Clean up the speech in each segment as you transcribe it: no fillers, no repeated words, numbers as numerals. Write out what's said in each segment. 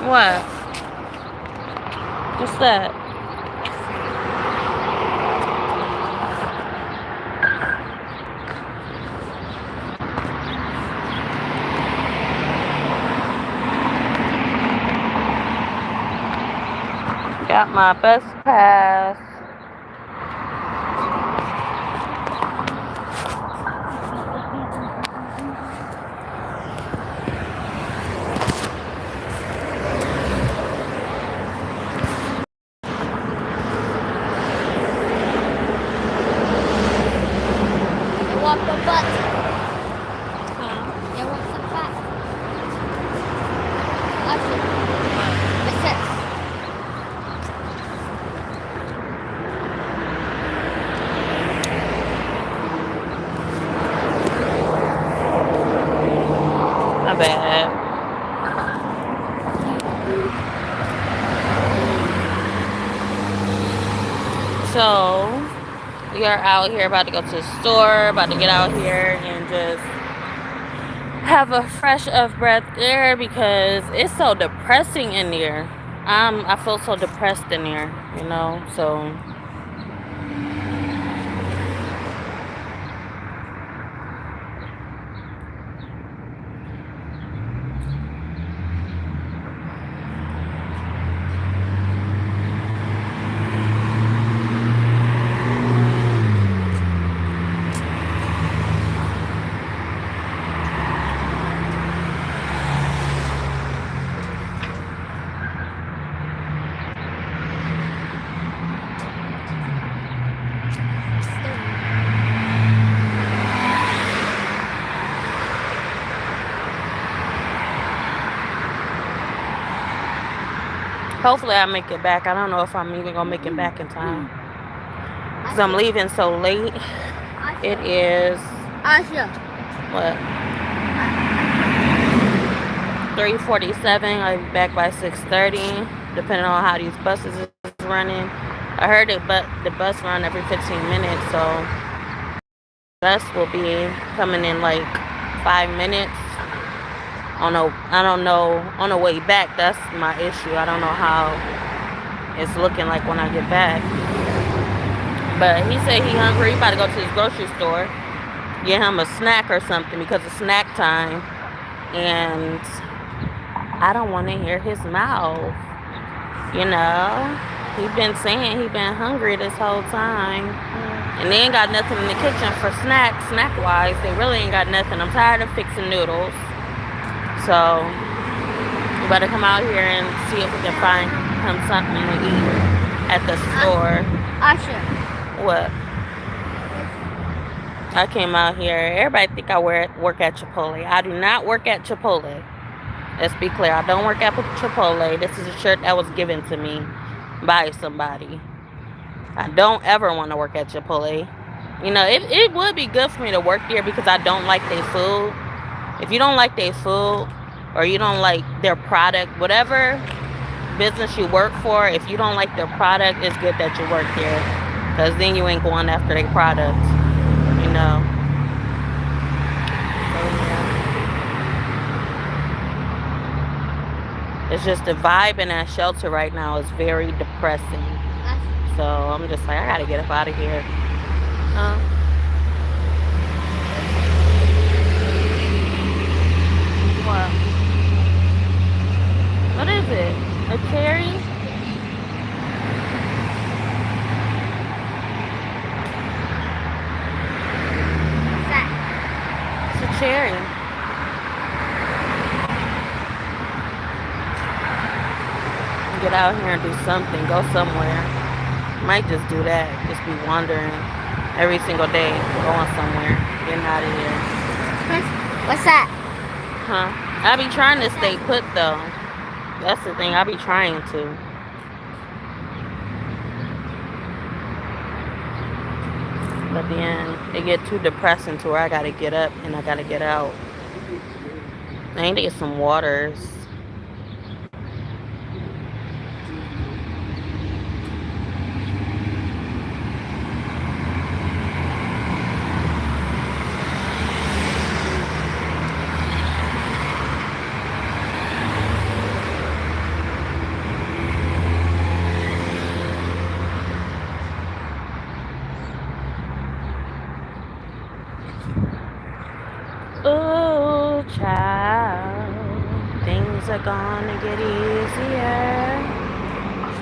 What? What's that? Got my bus pass. You want the butt? Huh? You want some butt? Usher. It says. My bad. So, we are out here about to go to the store, about to get out here and just have a fresh of breath air because it's so depressing in there. I feel so depressed in there, you know. So hopefully I make it back. I don't know if I'm even gonna make it back in time because I'm leaving so late. It is Usher. what 3:47. I'll be back by 6:30, depending on how these buses is running. I heard it, but the bus run every 15 minutes, so bus will be coming in like 5 minutes. I don't know. On the way back, that's my issue. I don't know how it's looking like when I get back. But he said he hungry. He about to go to his grocery store, get him a snack or something because it's snack time. And I don't want to hear his mouth. You know, he been saying he been hungry this whole time, and they ain't got nothing in the kitchen for snack wise. They really ain't got nothing. I'm tired of fixing noodles, so we better come out here and see if we can find him something to eat at the store. Usher. What? I came out here. Everybody think I work at Chipotle. I do not work at Chipotle. Let's be clear. I don't work at Chipotle. This is a shirt that was given to me by somebody. I don't ever want to work at Chipotle. You know, it would be good for me to work there because I don't like their food. If you don't like their food or you don't like their product, whatever business you work for, if you don't like their product, it's good that you work there because then you ain't going after their product, you know. It's just the vibe in that shelter right now is very depressing. So I'm just like, I gotta get up out of here. What? What is it? A cherry? What's that? It's a cherry. Get out here and do something. Go somewhere. Might just do that. Just be wandering every single day, going somewhere, getting out of here. What's that? Huh? I be trying to stay put though. That's the thing. I be trying to. But then it get too depressing to where I gotta get up and I gotta get out. I need to get some waters. child, things are gonna get easier.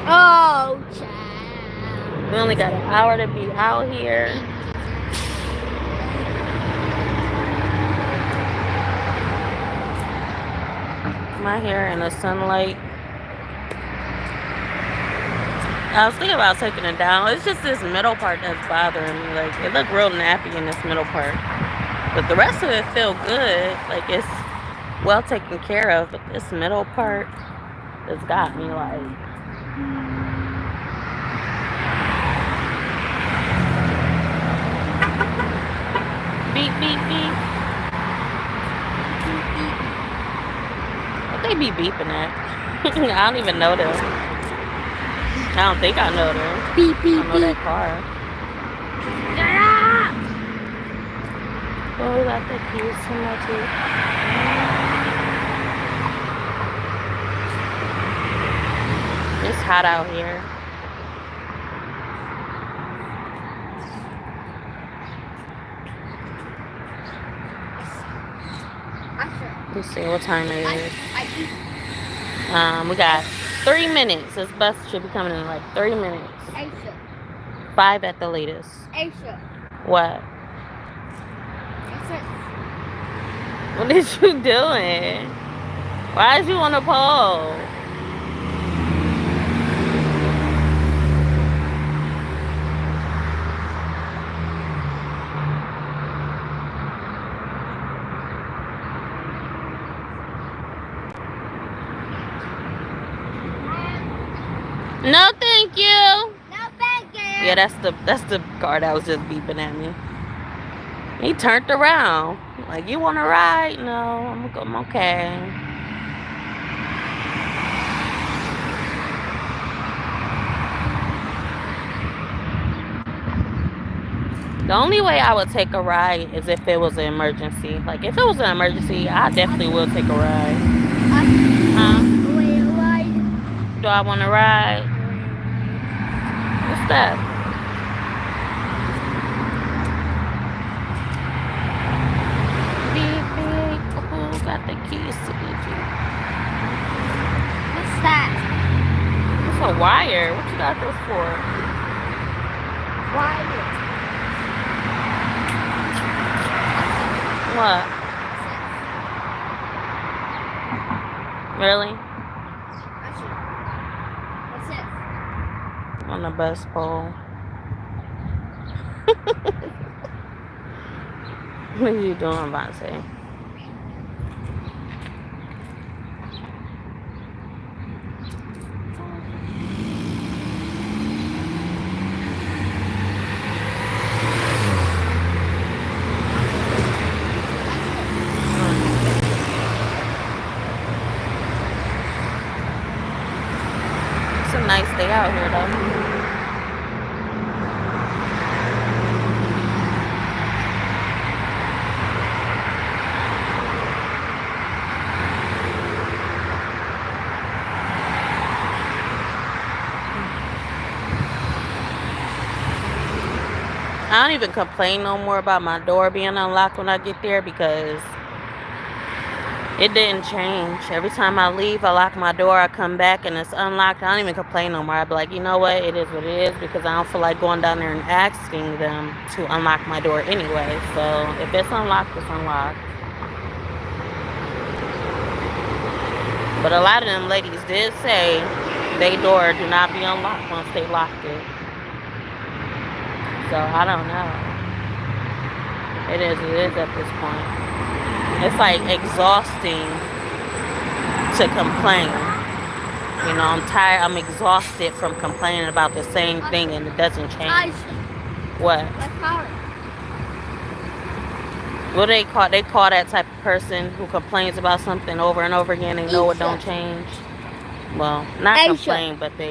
Oh, child. We only got an hour to be out here. My hair in the sunlight. I was thinking about taking it down. It's just this middle part that's bothering me. Like, it looked real nappy in this middle part. But the rest of it feel good. Like, it's well taken care of. But this middle part has got me like... Beep, beep, beep. What they be beeping at? I don't even know them. I don't think I know them. Beep, beep, I don't know that car. Oh, we got the keys to my teeth. It's hot out here. Let's see what time it is. We got 3 minutes. This bus should be coming in like 3 minutes. Aisha. 5 at the latest. Aisha. What? What is you doing? Why is you on a pole? No, thank you. No, thank you. Yeah, that's the car that was just beeping at me. He turned around. Like, you want to ride? No, I'm okay. The only way I would take a ride is if it was an emergency. Like, if it was an emergency, I definitely will take a ride. Huh? Do I want to ride? What's that? Beep, beep. Who got the keys to the Jeep? What's that? It's a wire. What you got this for? Wire. What? Really? What's this? On the bus pole. What are you doing, Vontae? It's a nice day out here, though. I don't even complain no more about my door being unlocked when I get there because it didn't change. Every time I leave, I lock my door, I come back and it's unlocked. I don't even complain no more. I be like, you know what? It is what it is because I don't feel like going down there and asking them to unlock my door anyway. So if it's unlocked, it's unlocked. But a lot of them ladies did say their door do not be unlocked once they locked it. So I don't know. It is at this point. It's like exhausting to complain. You know, I'm tired. I'm exhausted from complaining about the same thing and it doesn't change. What? What do they call? They call that type of person who complains about something over and over again and know it don't change. Well, not complain, but they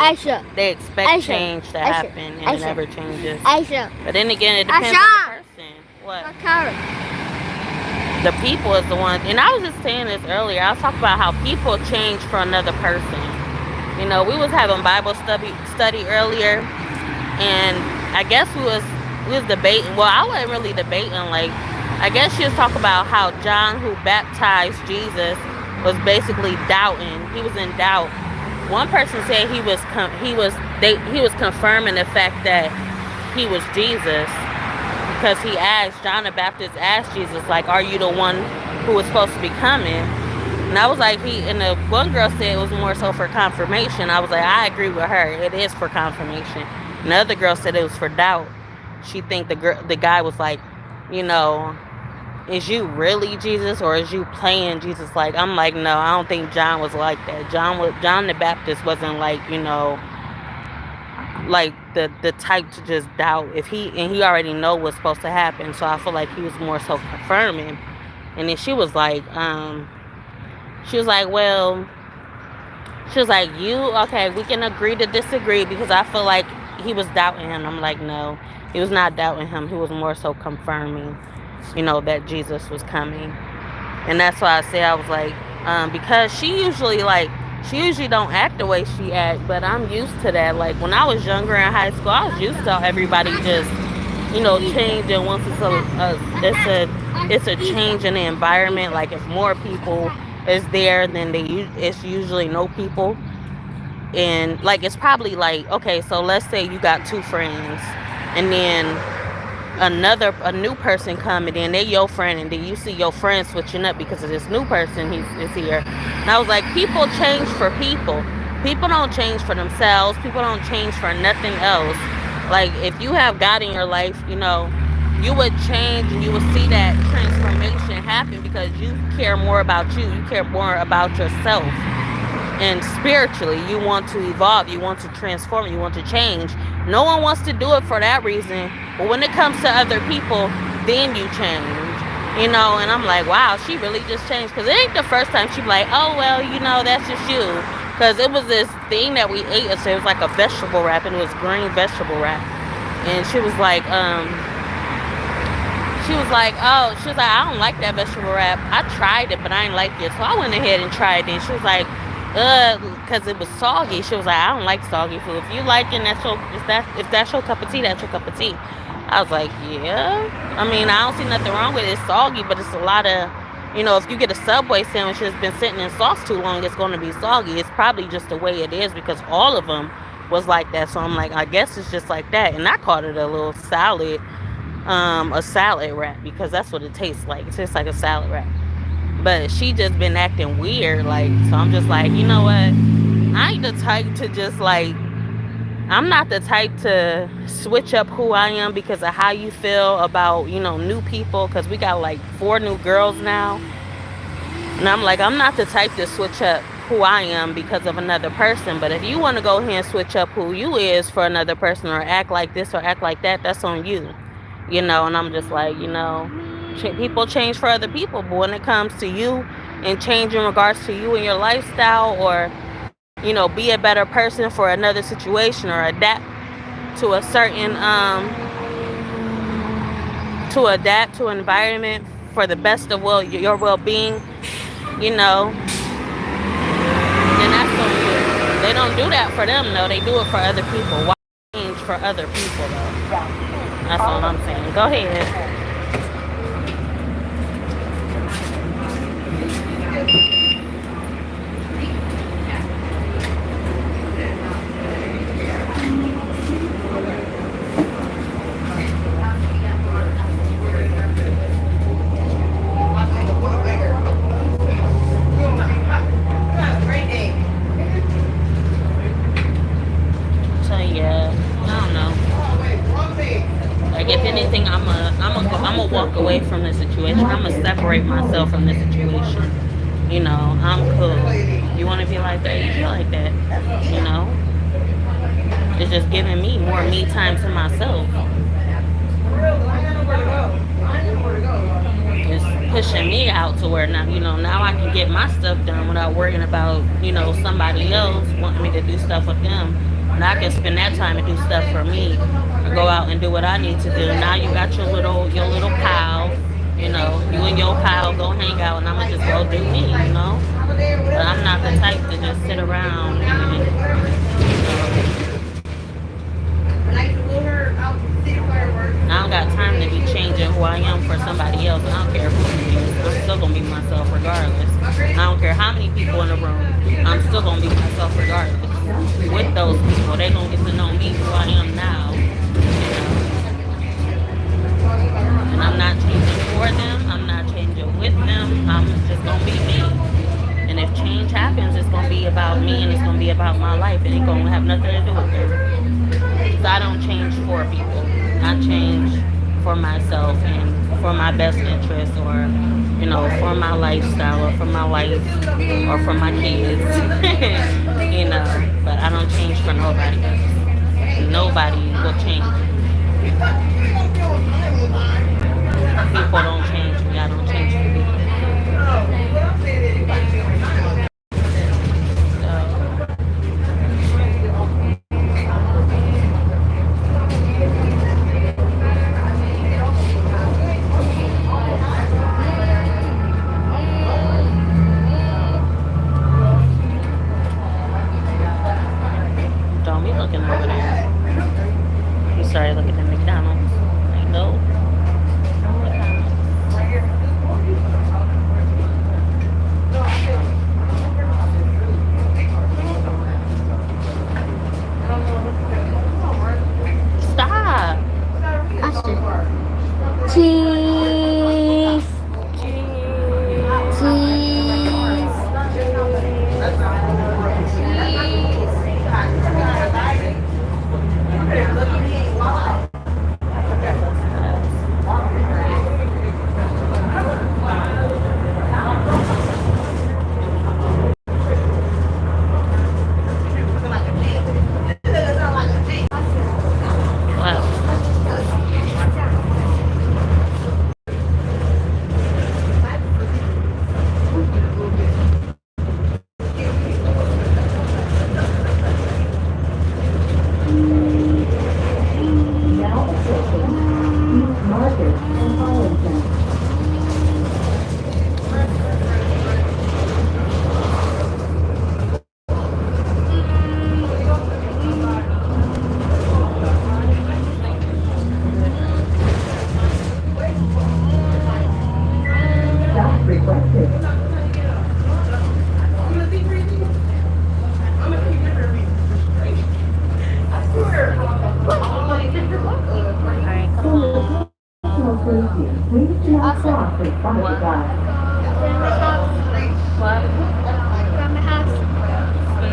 expect change to happen and it never changes. But then again, it depends on the person. What? The people is the one, and I was just saying this earlier. I was talking about how people change for another person. You know, we was having Bible study earlier, and I guess we was debating. Well, I wasn't really debating. Like, I guess she was talking about how John, who baptized Jesus, was basically doubting. He was in doubt. One person said he was confirming the fact that he was Jesus because he asked John the Baptist asked Jesus like, "Are you the one who was supposed to be coming?" And I was like, he and the one girl said it was more so for confirmation. I was like, I agree with her. It is for confirmation. And the other girl said it was for doubt. She think the guy was like, you know, is you really Jesus or is you playing Jesus? Like I'm like, no, I don't think John was like that. John the Baptist wasn't like, like the type to just doubt if he already know what's supposed to happen. So I feel like he was more so confirming. And then she was like, well, she was like, you okay? We can agree to disagree because I feel like he was doubting him. I'm like, no, he was not doubting him. He was more so confirming, that Jesus was coming. And that's why I say I was like, because she usually don't act the way she act, but I'm used to that. Like when I was younger in high school, I was used to everybody just, changing once it's a change in the environment. Like if more people is there, then it's usually no people, and like it's probably like okay, so let's say you got two friends, and then a new person come and then they your friend and then you see your friend switching up because of this new person is here. And I was like, people change for people. People don't change for themselves. People don't change for nothing else. Like if you have God in your life, you would change and you would see that transformation happen because you care more about you. You care more about yourself. And spiritually you want to evolve, you want to transform, you want to change. No one wants to do it for that reason, but when it comes to other people, then you change, and I'm like, wow, she really just changed because it ain't the first time she be like, oh well, that's just you, because it was this thing that we ate. So it was like a vegetable wrap and it was green vegetable wrap, and she was like, I don't like that vegetable wrap. I tried it, but I didn't like it. So I went ahead and tried it. And she was like, because it was soggy. She was like, I don't like soggy food. If you like it, if that's your cup of tea, that's your cup of tea. I was like, yeah. I mean, I don't see nothing wrong with it. It's soggy, but it's a lot of, if you get a Subway sandwich that's been sitting in sauce too long, it's going to be soggy. It's probably just the way it is because all of them was like that. So I'm like, I guess it's just like that. And I called it a salad wrap because that's what it tastes like. It tastes like a salad wrap. But she just been acting weird, like, so I'm just like, you know what? I ain't the type to just like, I'm not the type to switch up who I am because of how you feel about, new people. Because we got like 4 new girls now. And I'm like, I'm not the type to switch up who I am because of another person. But if you want to go ahead and switch up who you is for another person or act like this or act like that, that's on you. And I'm just like, people change for other people, but when it comes to you and change in regards to you and your lifestyle, or be a better person for another situation or adapt to a certain to adapt to an environment for the best of your well-being, then that's on you. They don't do that for them though, they do it for other people. Why change for other people though? That's all I'm saying. Go ahead. So yeah, I don't know. Like if anything, I'm a walk away from the situation. I'm gonna separate myself from the situation. I'm cool. You want to be like that? You feel like that. You know, it's just giving me more me time to myself. It's pushing me out to where now I can get my stuff done without worrying about, somebody else wanting me to do stuff with them. And I can spend that time and do stuff for me. Or go out and do what I need to do. Now you got your little pal, you and your pal go hang out and I'ma just go do me. But I'm not the type to just sit around and I don't got time to be changing who I am for somebody else. I don't care who it is. I'm still gonna be myself regardless. I don't care how many people in the room. I'm still gonna be myself regardless. With those people, they gonna get to know me who I am now. You know, and I'm not changing for them. I'm not changing with them. I'm just gonna be me. And if change happens, it's gonna be about me and it's gonna be about my life. It ain't gonna have nothing to do with them. So I don't change for people. I change for myself and for my best interest, or for my lifestyle, or for my life, or for my kids. But I don't change for nobody else. Nobody will change me. People don't change me. I don't change for people. So don't be looking over there. You started looking at McDonald's. Like, no. No McDonald's. Stop. Cheese. Cheese.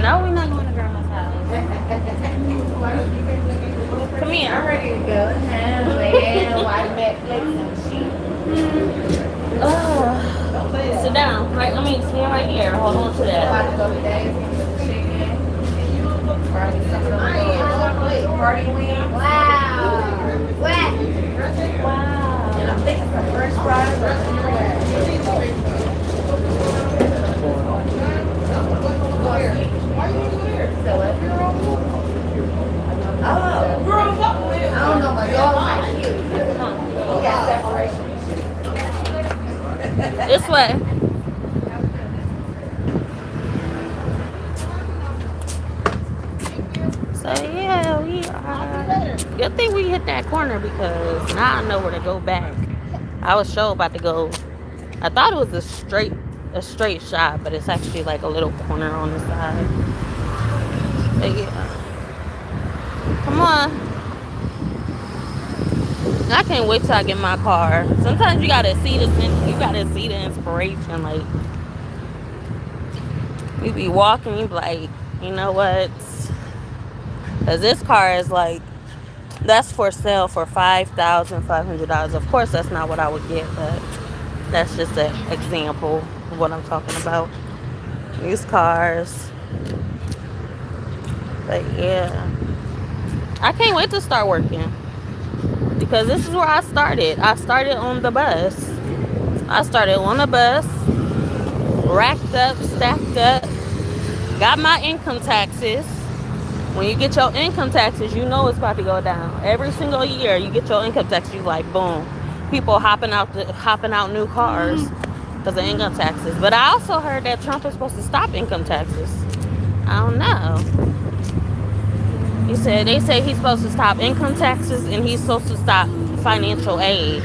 No, we're not going to grandma's house. Come here. I'm ready to go. Sit down. Right, stand right here. Hold on to that. Wow. Wet. Wow. And I'm thinking the first fries I don't know, but y'all like cute. We got separation. this way. So yeah, we are. Good thing we hit that corner because now I know where to go back. I was sure about to go. I thought it was a straight shot, but it's actually like a little corner on the side. But yeah, come on. I can't wait till I get my car. Sometimes you gotta see the inspiration. Like you be walking, you be like, you know what? Because this car is like, that's for sale for $5,500. Of course, that's not what I would get, but that's just an example of what I'm talking about. These cars. But yeah, I can't wait to start working because this is where I started. I started on the bus. I started on the bus, racked up, stacked up, got my income taxes. When you get your income taxes, you know it's about to go down. Every single year, you get your income tax, you like, boom. People hopping out new cars because of income taxes. But I also heard that Trump is supposed to stop income taxes. I don't know. They say he's supposed to stop income taxes and he's supposed to stop financial aid.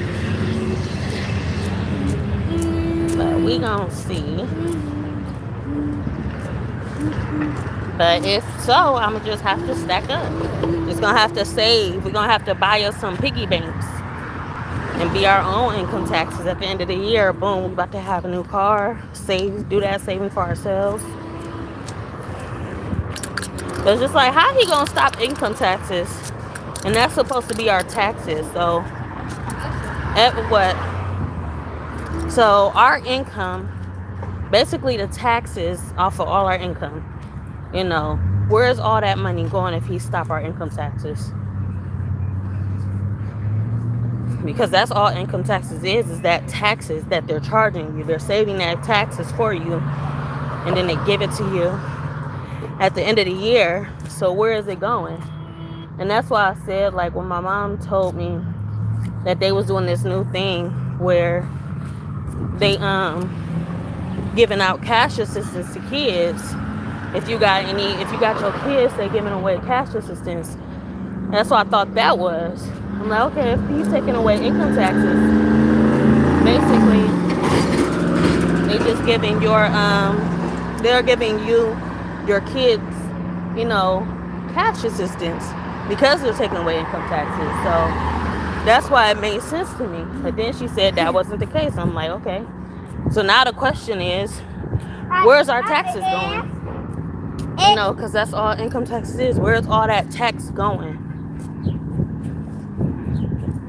But we gonna see. But if so, I'ma just have to stack up. Just gonna have to save. We're gonna have to buy us some piggy banks and be our own income taxes at the end of the year. Boom, we about to have a new car. Save, do that saving for ourselves. But it's just like, how he gonna stop income taxes? And that's supposed to be our taxes. So at what? So our income, basically the taxes off of all our income. You know, where's all that money going if he stop our income taxes? Because that's all income taxes is that taxes that they're charging you. They're saving that taxes for you, and then they give it to you at the end of the year. So where is it going? And that's why I said, like, when my mom told me that they was doing this new thing where they giving out cash assistance to kids. If you got your kids, they giving away cash assistance. That's what I thought that was. I'm like, okay, if he's taking away income taxes, basically they just giving they're giving you your kids, you know, cash assistance because they're taking away income taxes. So that's why it made sense to me. But then she said that wasn't the case. I'm like, okay. So now the question is, where's our taxes going? You know, because that's all income taxes is. Where's all that tax going?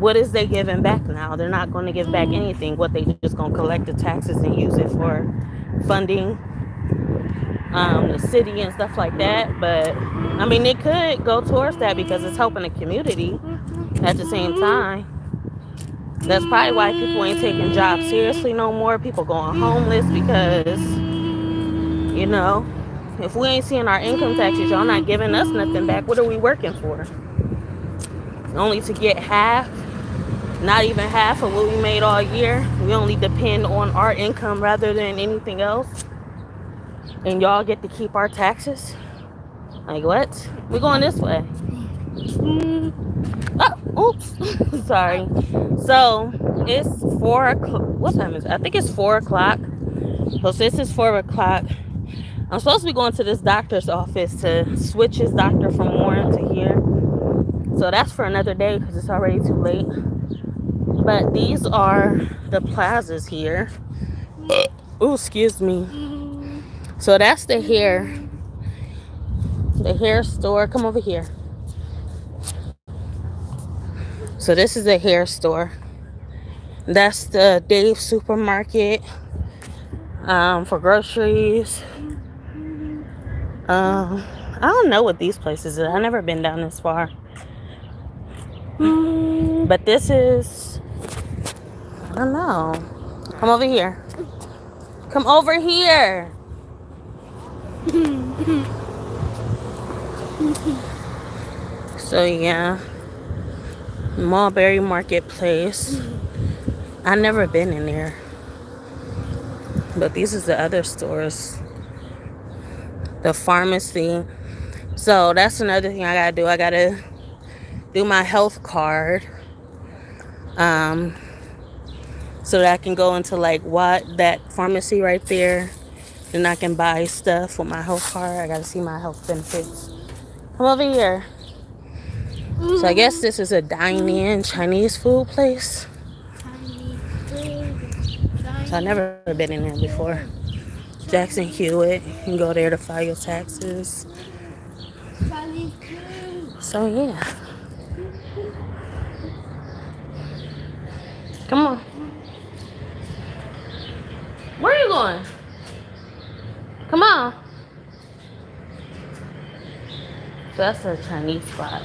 What is they giving back now? They're not going to give back anything. What, they just going to collect the taxes and use it for funding the city and stuff like that. But I mean, it could go towards that because it's helping the community at the same time. That's probably why people ain't taking jobs seriously no more. People going homeless because, you know, if we ain't seeing our income taxes, y'all not giving us nothing back. What are we working for? Only to get half, not even half of what we made all year. We only depend on our income rather than anything else. And y'all get to keep our taxes? Like, what? We're going this way. Oh, oops. Sorry. So, it's 4 o'clock. What time is it? I think it's 4 o'clock. So, since it's 4 o'clock, I'm supposed to be going to this doctor's office to switch his doctor from Warren to here. So, that's for another day because it's already too late. But these are the plazas here. Oh, excuse me. So, that's the hair store. Come over here. So this is a hair store. That's the Dave supermarket for groceries. I don't know what these places are. I've never been down this far. But this is, I don't know. Come over here. Come over here. So yeah, Mulberry Marketplace. I've never been in there. But these is the other stores. The pharmacy. So that's another thing I gotta do. I gotta do my health card. So that I can go into like that pharmacy right there. Then I can buy stuff with my health card. I gotta see my health benefits. Come over here. So I guess this is a dine-in Chinese food place. So I've never been in there before. Jackson Hewitt. You can go there to file your taxes. So yeah. Come on. Where are you going? Come on. So that's a Chinese spot.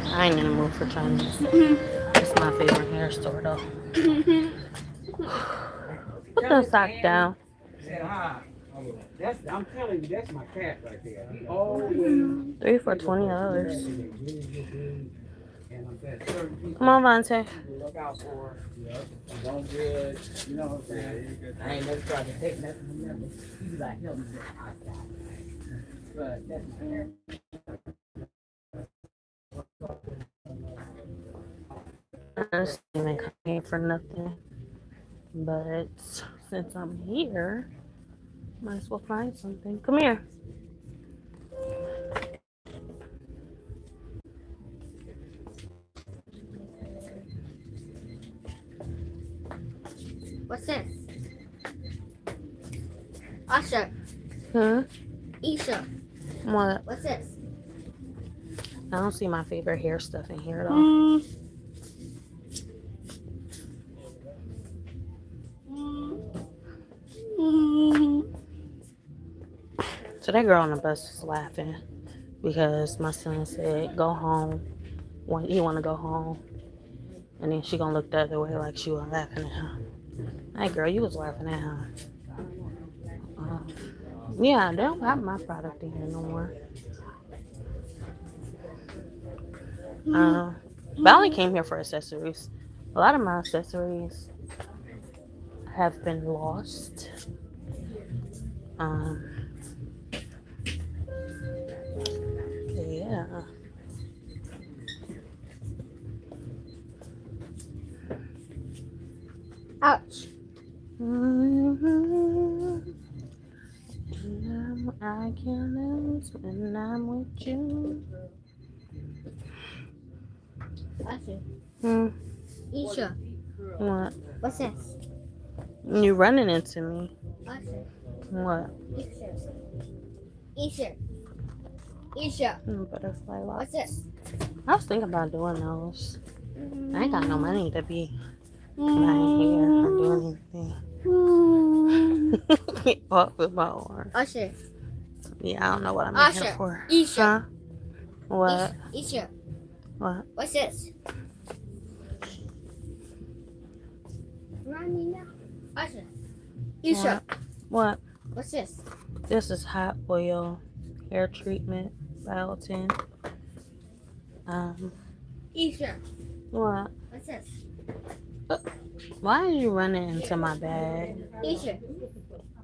I ain't in the mood for Chinese. It's my favorite hair store though. Put the sock down. I'm telling you, that's my cat right there. He always 3 for $20. and I'm saying certain people Come on, Vontae. look out for. Don't good. You know what I'm saying? I ain't never tried to take nothing from them. He be like, help me get outside. But that's honestly even come here for nothing. But since I'm here, might as well find something. Come here. What's this? Usher. Hmm? Isha. What? What's this? I don't see my favorite hair stuff in here though. So that girl on the bus was laughing because my son said, "Go home." When he want to go home, and then she gonna look the other way like she was laughing at her. Hey girl, you was laughing at her. Uh, yeah, they don't have my product in here no more. But I only came here for accessories. A lot of my accessories have been lost. Um, yeah. Ouch. I can lose when I'm with you. Usher. Hmm. Isha. What? What's this? You running into me? Usher. What? Isha. Isha. Isha. Butterfly What's locks. this? I was thinking about doing those. I ain't got no money to be buying hair or doing anything. Off with my arm. Usher. Yeah, I don't know what I'm in here Usher. for. Isha. Huh? What? Isha. What? What's this? Running now. Usher. Isha. What? What's this? This is hot oil hair treatment biotin. Isha. What? What's this? Why is you running into my bag? Isha.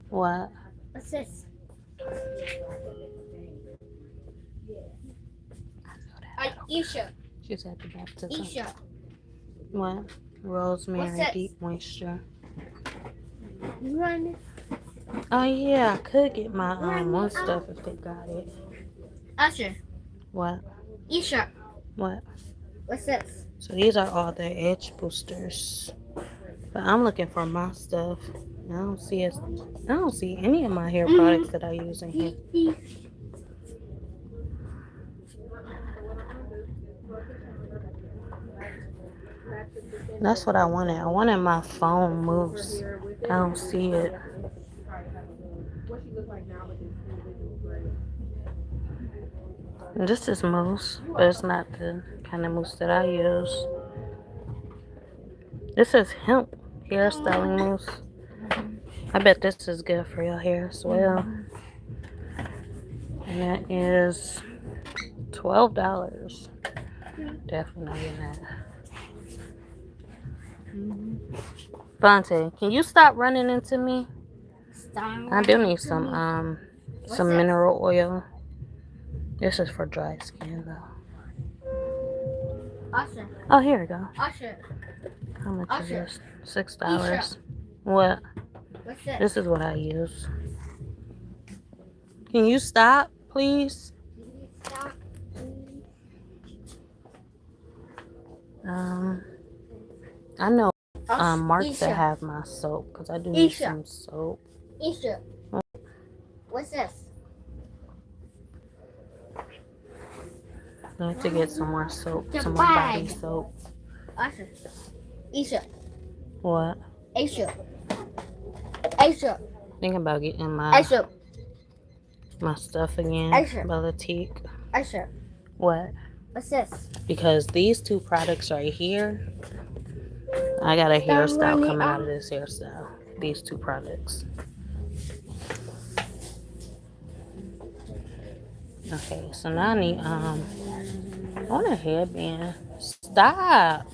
What? What's this? Isha. She's at the baptism. Isha. What? Rosemary What's this? deep moisture. Running. Oh yeah, I could get my one stuff if they got it. Usher. What? Isha. What? What's this? So these are all the edge boosters. But I'm looking for my stuff. I don't see it. I don't see any of my hair products that I use in here. That's what I wanted. I wanted my foam mousse. I don't see it. And this is mousse, but it's not the kind of mousse that I use. This is hemp hairstyling mousse. I bet this is good for your hair as well. And that is $12. Definitely not getting that. Vontae, can you stop running into me? I do need some mineral oil. This is for dry skin though. Usher. Oh, here we go. Usher. How much Usher. is this? $6. What? What's this? This is what I use. Can you stop, please? Stop. I know Marks Isha. that have my soap because I do need Isha. some soap. Isha. What's this? I need to get some more soap, The some more body bag. soap. Usher. Isha. What? Aisha. Aisha. Thinking about getting my Aisha. stuff again. Aisha. Balatique. Aisha. What? What's this? Because these two products right here, I got a hairstyle coming out of this hairstyle. These two products. Okay, so now I need I want a headband. Stop.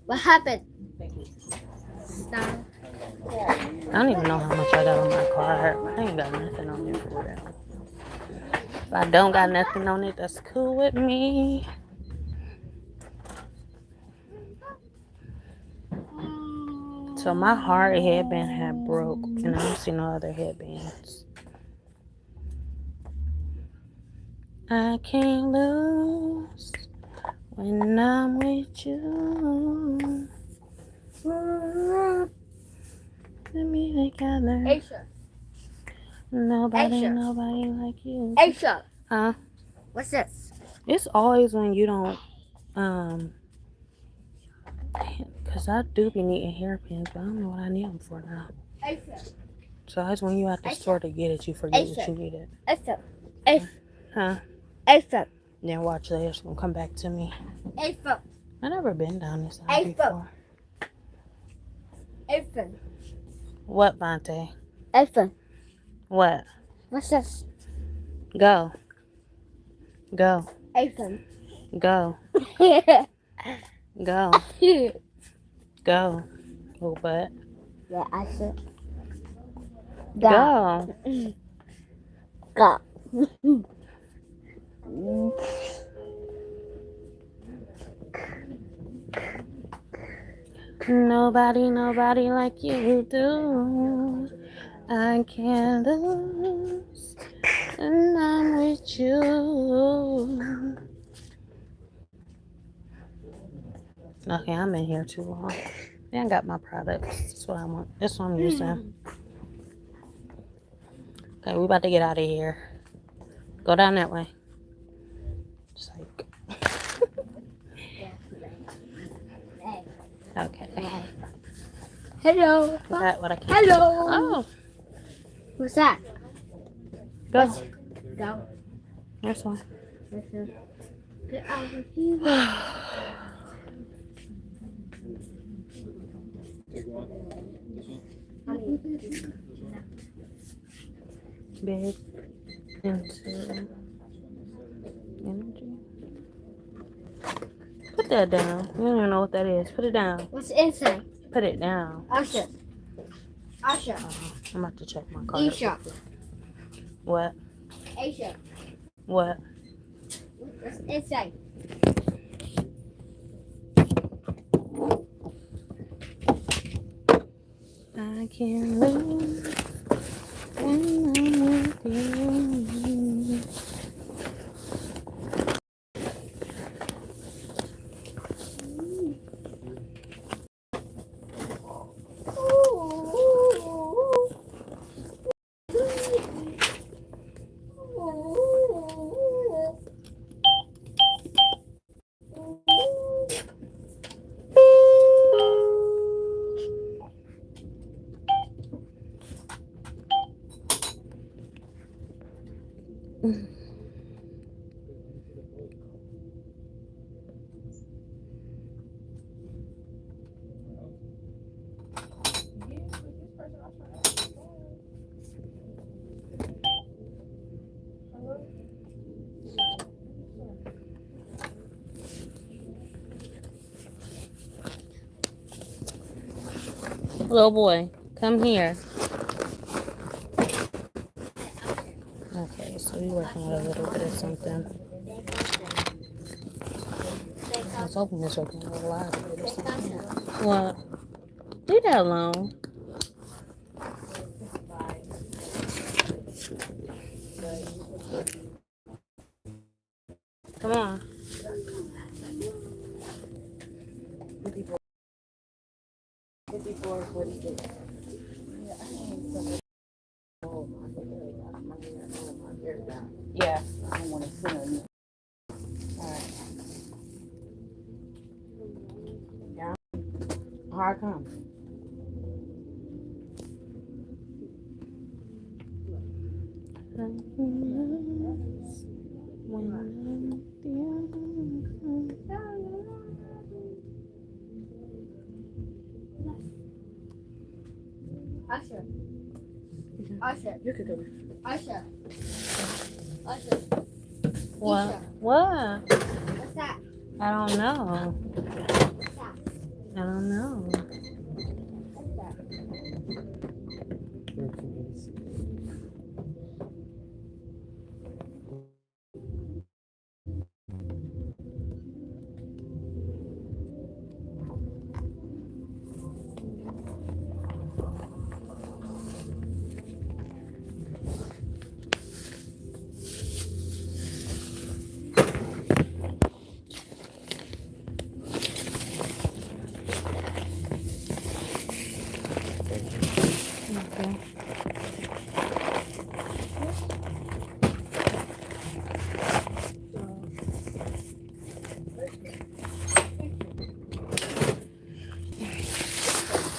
What happened? Stop. I don't even know how much I got on my card. I ain't got nothing on it for real. If I don't got nothing on it, that's cool with me. So my hard headband had broke, and I don't see no other headbands. I can't lose when I'm with you. Let me together. Aisha. Nobody Aisha. like you. Aisha. Huh? What's this? It's always when you don't, cause I do be needing hairpins, but I don't know what I need them for now. Aisha. So that's when you at the Aisha. store to get it, you forget what Aisha. you needed. Aisha. Aisha. Huh? Aisha. Then watch later, it's gonna come back to me. Aisha. I never been down this side before. Aisha. What, Vontae? Aisha. What? What's this? Go. Go. Aisha. Go. Go. Go. Little butt. Yeah, Aisha. Go. Go. Nobody like you do. I can't lose, and I'm with you. Okay, I'm in here too long. I got my products. That's what I want. That's what I'm using. Okay, we about to get out of here. Go down that way. Just like. Okay. Hello. Is that what I can? Hello. Oh. What's that? Go. Go. There's one. Get out of here. Big into energy. Put that down. You don't even know what that is. Put it down. What's inside? Put it down. Asha. Asha. I'm about to check my card. Isha. What? Aisha. What? What's inside? I can't lose when I'm with you. Little boy, come here. Okay, so we're working with a little bit of something. I was hoping this was working with a lot of it or something. What? Leave that alone. Come on. Yeah. I don't want to sit on you. Alright. Yeah. How come? Asha. Asha. You could go. Asha. Asha. What? Isha. What? What's that? I don't know. What's that? I don't know. What's that?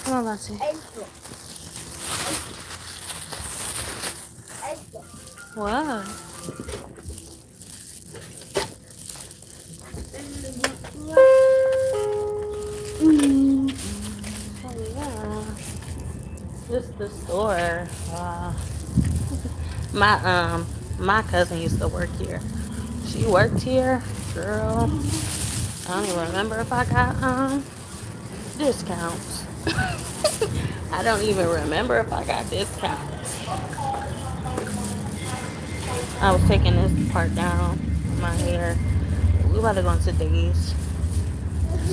Come on, Bossy. Esha. Esha. What? Oh, yeah. This is the store. My cousin used to work here. She worked here, girl. I don't even remember if I got discounts. I don't even remember if I got discounts. I was taking this part down my hair. We about to go into Days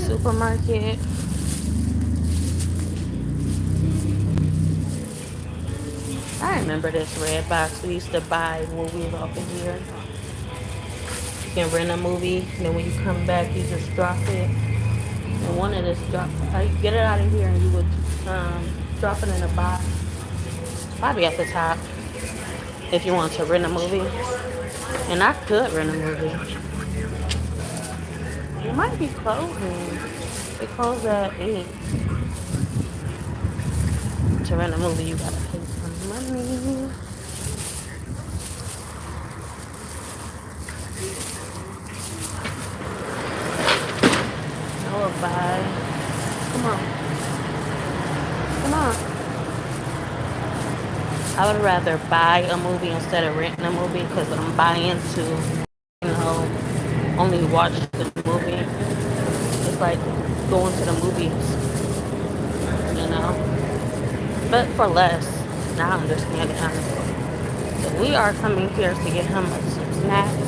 supermarket. I remember this red box we used to buy movies off of here. You can rent a movie, and then when you come back, you just drop it. And one of this drop, you get it out of here, and you would drop it in a box. Probably at the top if you want to rent a movie. And I could rent a movie. It might be closing. It closed at 8. To rent a movie, you gotta pay some money. I will buy. Come on. Come on. I would rather buy a movie instead of renting a movie because I'm buying to, only watch the movie. It's like going to the movies, you know. But for less. Now I understand it honestly. So we are coming here to get him some snacks.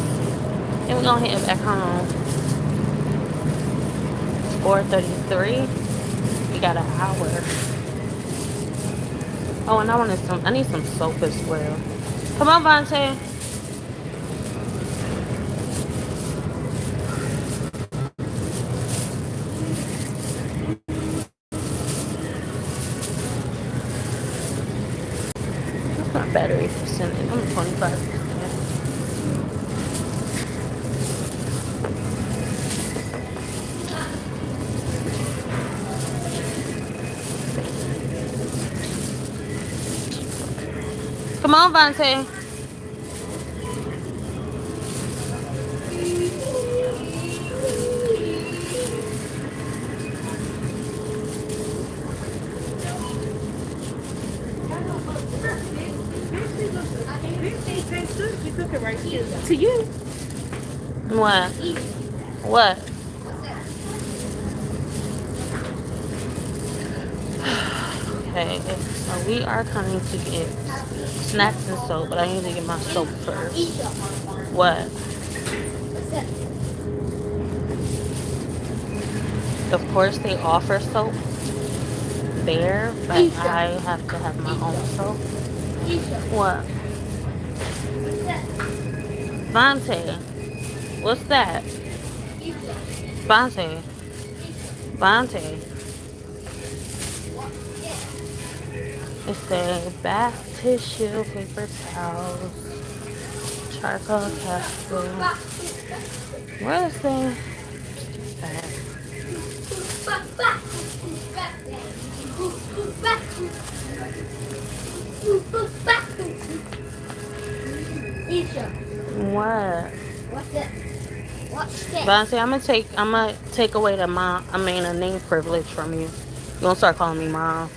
And we're gonna head back home. It's 4:33. We got an hour. Oh, and I need some soap as well. Come on, Vontae. What's my battery percentage? I'm 25%. Come on, Vontae. To you. What? What? Okay, so we are coming to get snacks and soap, but I need to get my soap first. What? Of course, they offer soap there, but I have to have my own soap. What? Vontae. What's that? Vontae. Vontae. It's a bath tissue, paper towels, charcoal capsule. Where is the bag? What? What's that? What's that? Vontae, I'm gonna take away a name privilege from you. You gonna start calling me mom.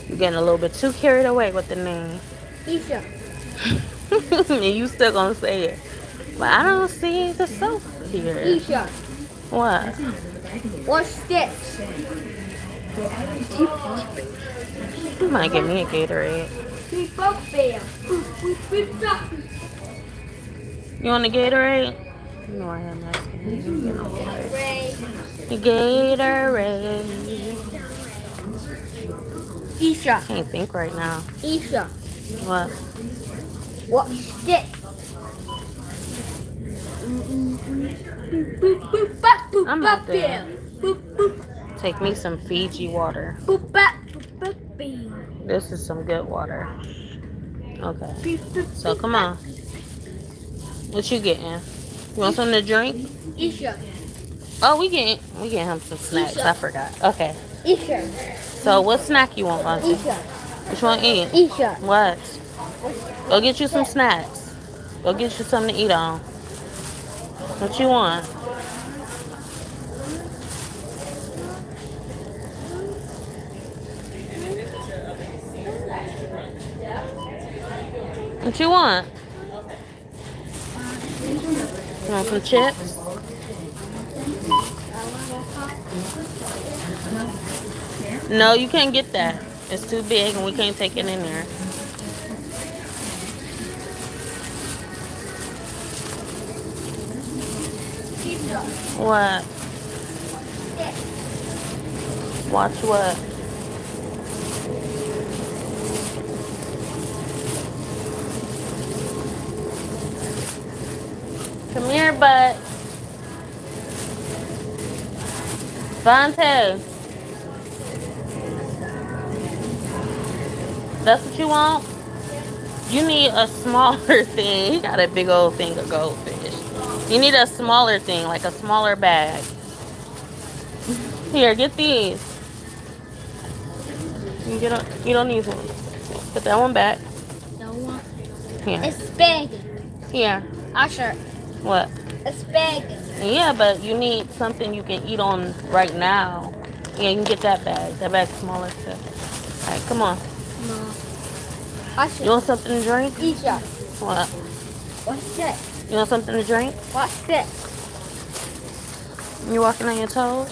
You're getting a little bit too carried away with the name. Esha. And you still gonna say it. But I don't see the soap here. Esha. What? What's this? You might give me a Gatorade. We both there. You want a Gatorade? No, I am asking you. Gatorade. Esha. Can't think right now. Esha. What? What's this? I'm out there. Take me some Fiji water. This is some good water. Okay. So come on. What you getting? You want something to drink? Esha. Oh, we getting him some snacks. I forgot. Okay. Isha. So what snack you want, Auntie? Isha. What you want to eat? Isha. What? Go get you some snacks. Go get you something to eat on. What you want? What you want? You want some chips? No, you can't get that. It's too big and we can't take it in there. What? Watch what? Come here, bud. Vontae. That's what you want? You need a smaller thing. He got a big old thing of goldfish. You need a smaller thing, like a smaller bag. Here, get these. You don't need one. Put that one back. No one. Here. It's big. Here. Usher. What? It's big. Yeah, but you need something you can eat on right now. Yeah, you can get that bag. That bag's smaller too. All right, come on. No. Usher. You want something to drink? Isha. What? What's this? You want something to drink? What's this? You walking on your toes?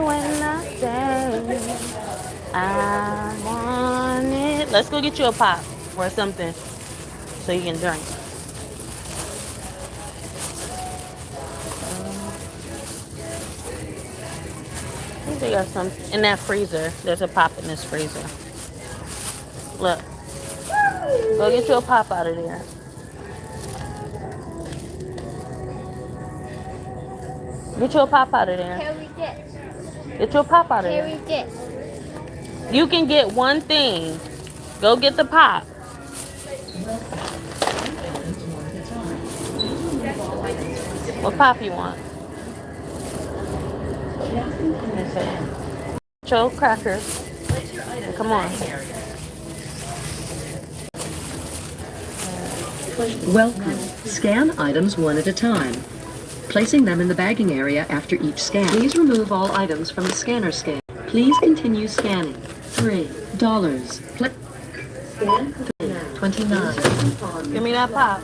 When I say I want it. Let's go get you a pop or something so you can drink. I think they got some in that freezer. There's a pop in this freezer. Look. Go get you a pop out of there. Get you a pop out of there. Carry this. Get you a pop out of Carry there. this. You can get one thing. Go get the pop. What pop you want? Cho crackers. Come on. Welcome. Scan items one at a time, placing them in the bagging area after each scan. Please remove all items from the scanner scan. Please continue scanning. $3. Scan 29. Give me that pop.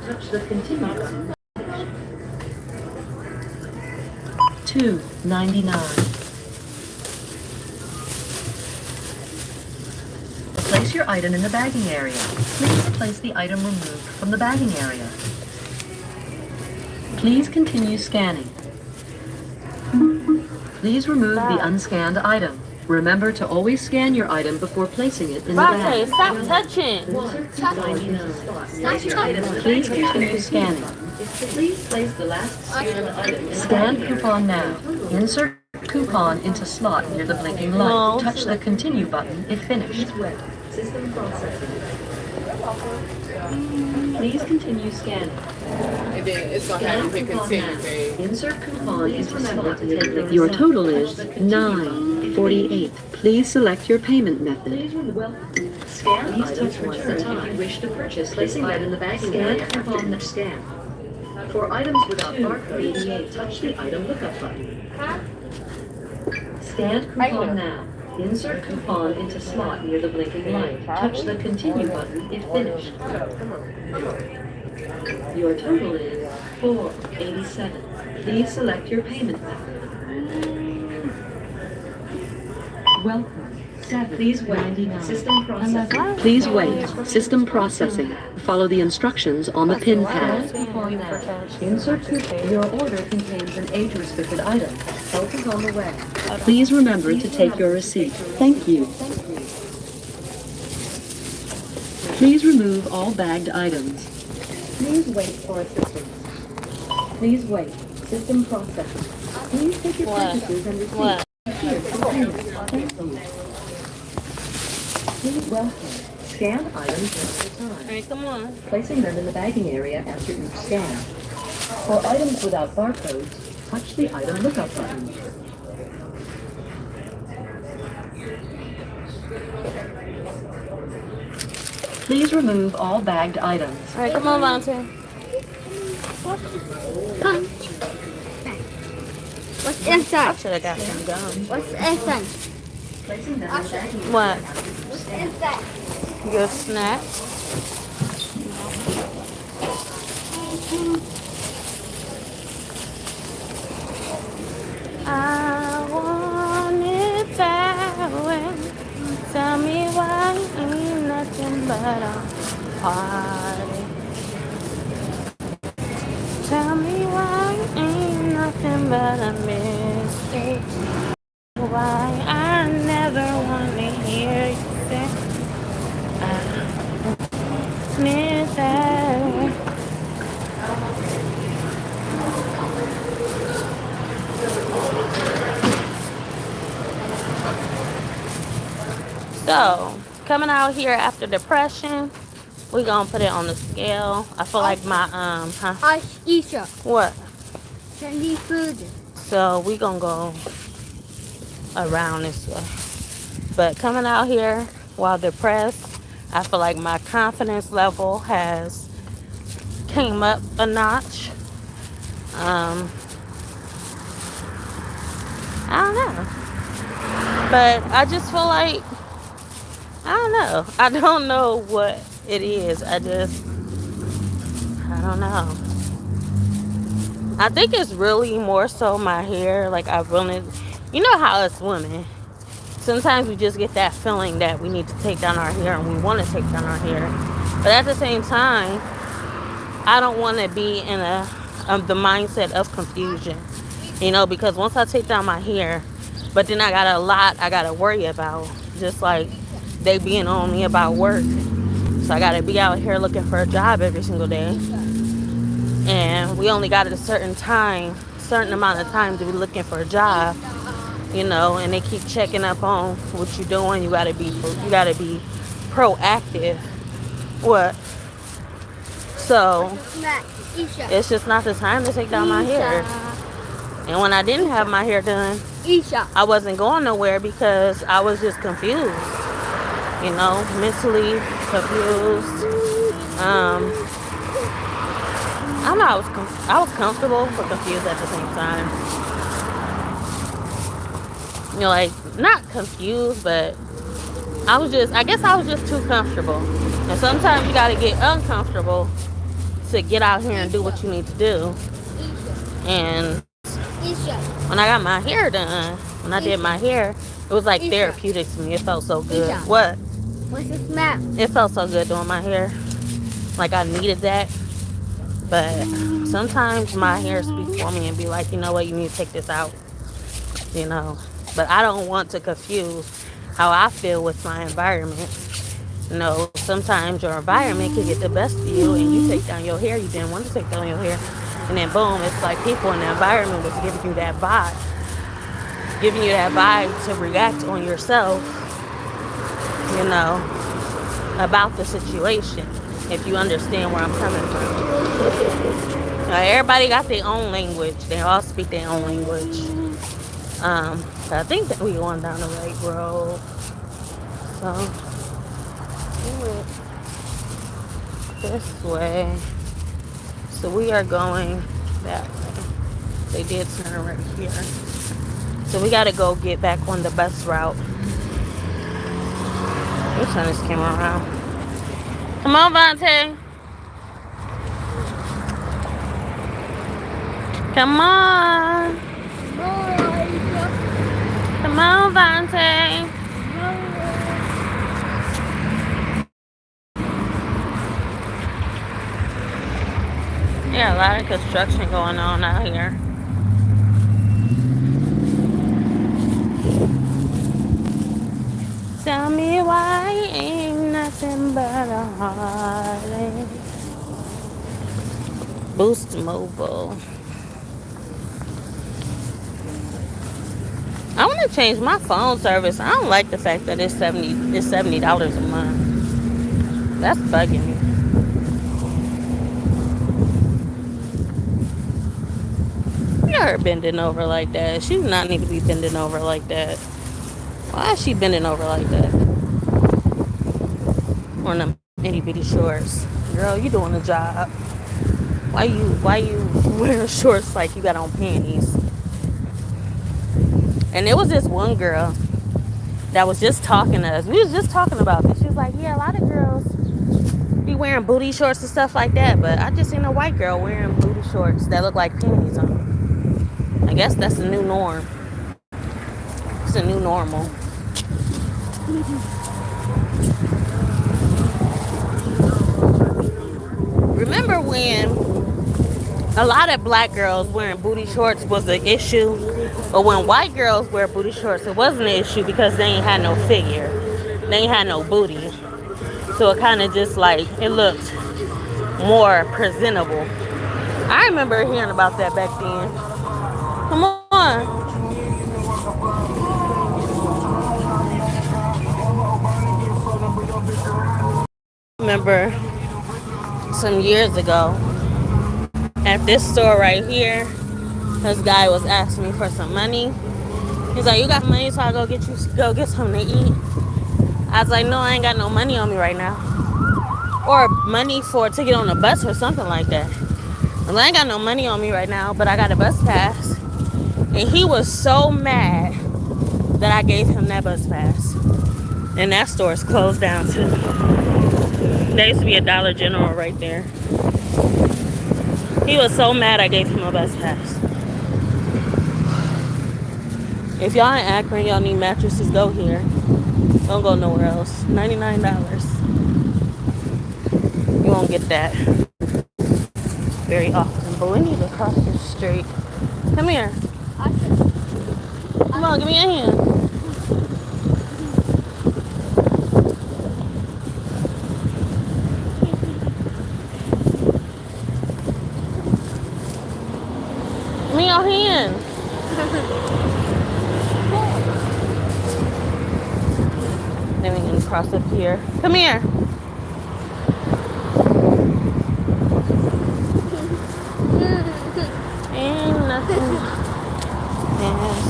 Touch the continue button. $2.99. Place your item in the bagging area. Please place the item removed from the bagging area. Please continue scanning. Please remove the unscanned item. Remember to always scan your item before placing it in the Vontae, bag. stop touching. Please continue scanning. Please place the last scanned item. Scan coupon now. Insert coupon into slot near the blinking light. No. Touch the continue button if finished. Please continue scanning. And then it's gonna have you hit continue page. Insert coupon into slot to take the. Your total is $9.48. Please select your payment method. Scan items one at a time. If you wish to purchase, placing them in the bagging area coupon that scan. For items without barcodes, touch the item lookup button. Scan coupon now. Insert coupon into slot near the blinking light. Touch the continue button if finished. Your total is $4.87. Please select your payment method. Welcome. Please wait. System processing. Please wait. System processing. Follow the instructions on the pin pad. Insert coupon. Your order contains an age-restricted item. Help is on the way. Please remember to take your receipt. Thank you. Please remove all bagged items. Please wait for assistance. Please wait. System processing. Please take your purchases and receipts. What? Thank you. Please welcome. Scan items one at a time. Alright, come on. Placing them in the bagging area after each scan. For items without barcodes, touch the item lookup button. Please remove all bagged items. Alright, come on, Valentine. Punch. What's I inside? should have got some gum. What's inside? Placing them in the bagging area. What? What's inside? Your snack? I want it that way. Tell me why ain't nothing but a party. Tell me why ain't nothing but a mistake. Why I never wanna hear you say I want it that way. So, coming out here after depression, we gonna put it on the scale. I feel like my I Esha. what? Chinese food. So we gonna go around this way. But coming out here while depressed, I feel like my confidence level has came up a notch. I don't know. But I just feel like I don't know. I don't know what it is. I don't know. I think it's really more so my hair. Like I really, you know how us women, sometimes we just get that feeling that we need to take down our hair and we want to take down our hair. But at the same time, I don't want to be in the mindset of confusion. You know, because once I take down my hair, but then I got a lot I got to worry about. Just like they being on me about work. So I got to be out here looking for a job every single day. And we only got a certain amount of time to be looking for a job, you know, and they keep checking up on what you're doing. You gotta be proactive. What? So it's just not the time to take down my hair. And when I didn't have my hair done, Esha. I wasn't going nowhere because I was just confused, you know, mentally confused. I don't know, I was comfortable but confused at the same time. You know, like, not confused, but I guess I was just too comfortable. And sometimes you gotta get uncomfortable to get out here and do what you need to do. And when I got my hair done, when I did my hair, it was like therapeutic to me. It felt so good. What? What's the smell? It felt so good doing my hair. Like I needed that. But sometimes my hair speaks for me and be like, you know what, you need to take this out. You know. But I don't want to confuse how I feel with my environment. You know, sometimes your environment can get the best of you and you take down your hair. You didn't want to take down your hair. And then boom, it's like people in the environment was giving you that vibe. Giving you that vibe to react on yourself, you know, about the situation. If you understand where I'm coming from. Now, everybody got their own language. They all speak their own language. But I think that we're going down the right road. So, this way. So we are going that way. They did turn right here. So we got to go get back on the bus route. Let's turn this camera around. Come on, Vontae. Come on. Come on, Vontae. Yeah, a lot of construction going on out here. Tell me why ain't nothing but a heartache. Boost Mobile. I want to change my phone service. I don't like the fact that it's $70 a month. That's bugging me. at her bending over like that. She does not need to be bending over like that. Why is she bending over like that? On them itty bitty shorts. Girl, you doing a job. Why you wearing shorts like you got on panties? And there was this one girl that was just talking to us. We was just talking about this. She was like, yeah, a lot of girls be wearing booty shorts and stuff like that, but I just seen a white girl wearing booty shorts that look like panties on them. I guess that's the new norm. It's a new normal. Remember when a lot of black girls wearing booty shorts was an issue, but when white girls wear booty shorts, it wasn't an issue because they ain't had no figure, they ain't had no booty, so it kind of just like it looked more presentable. I remember hearing about that back then. Come on. Remember some years ago at this store right here, this guy was asking me for some money. He's like, you got money so I go get something to eat? I was like, no, I ain't got no money on me right now. Or money for a ticket on the bus or something like that. Well, I ain't got no money on me right now, but I got a bus pass. And he was so mad that I gave him that bus pass. And that store is closed down too. There used to be a Dollar General right there. He was so mad I gave him a bus pass. If y'all in Akron, y'all need mattresses, go here. Don't go nowhere else. $99. You won't get that very often. But we need to cross this street. Come here. Come on, give me a hand. Give me your hand. Then we can cross up here. Come here. Ain't nothing. Yes.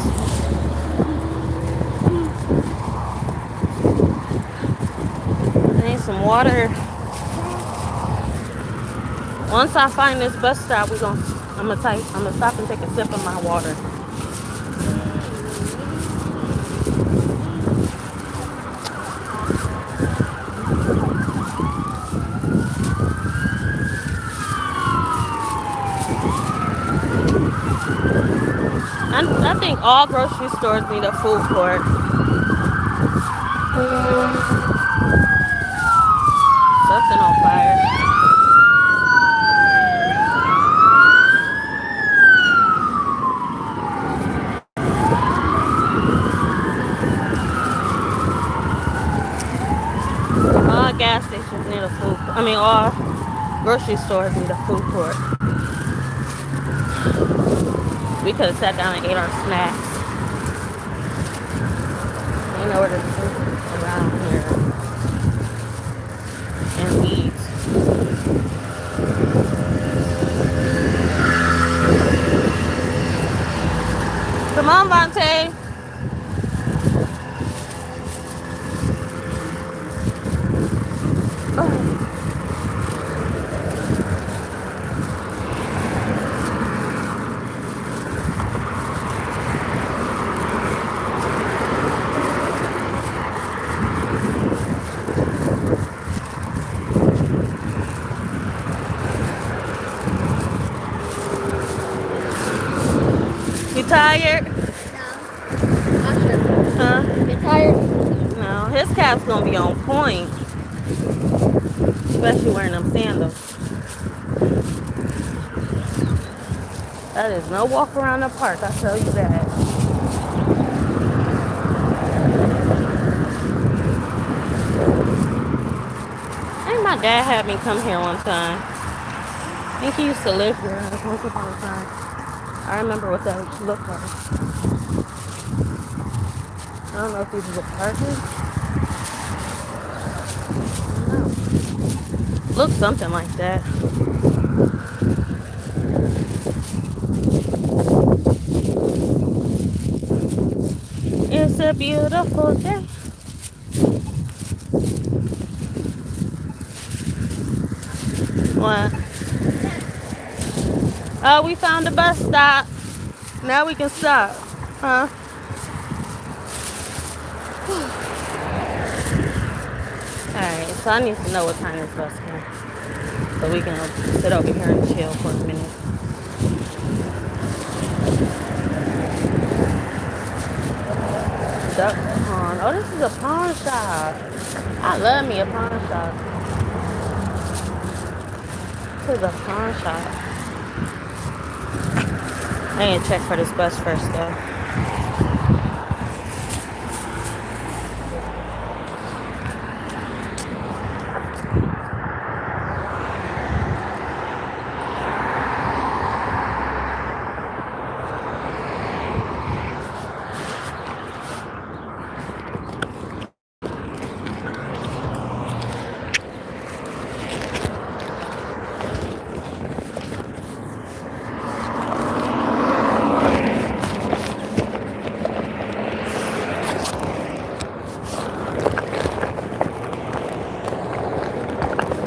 I need some water. Once I find this bus stop, I'm gonna stop and take a sip of my water. I think all grocery stores need a food court. Something on fire. All gas stations need a food court. All grocery stores need a food court. We could have sat down and ate our snacks. Ain't nowhere to sit around here and eat. Come on, Vontae. You tired? No. Huh? You tired? No, his calf's gonna be on point. Especially wearing them sandals. That is no walk around the park, I tell you that. I think my dad had me come here one time. I think he used to live here once upon a time. I remember what that looked like. I don't know if these was apartments. I don't know. Looks something like that. It's a beautiful day. What? Oh, we found the bus stop. Now we can stop. Huh? Alright, so I need to know what time this bus comes. So we can sit over here and chill for a minute. Duck Pond. Oh, this is a pawn shop. I love me a pawn shop. This is a pawn shop. I need to check for this bus first, though.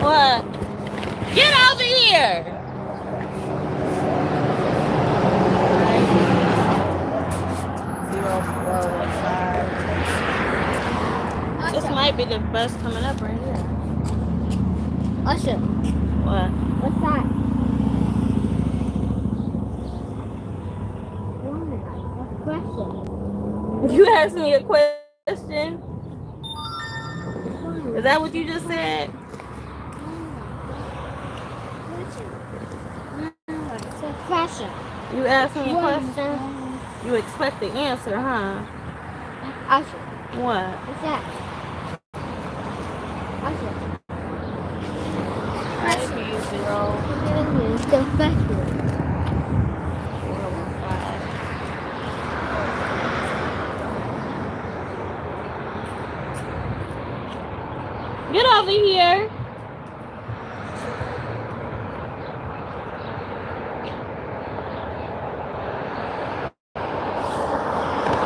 What? Get over here! This might be the bus coming up right here. Usher, What? what's that? Question. You asked me a question? Is that what you just said? It's a question. You asked me a question? You expect the answer, huh? Usher, What? what's that? Usher. Alright, you use zero. It's the question. Get over here.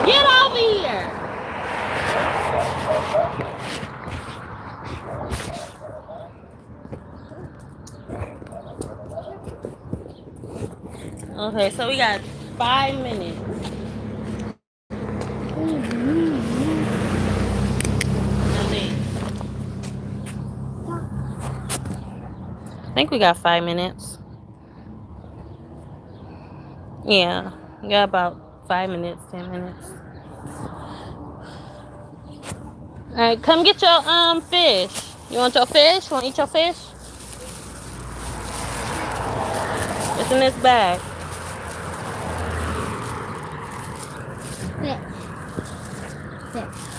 Get over here. Okay, so we got 5 minutes. I think we got 5 minutes. Yeah, we got about 5 minutes, 10 minutes. All right, come get your fish. You want your fish? Want to eat your fish? It's in this bag.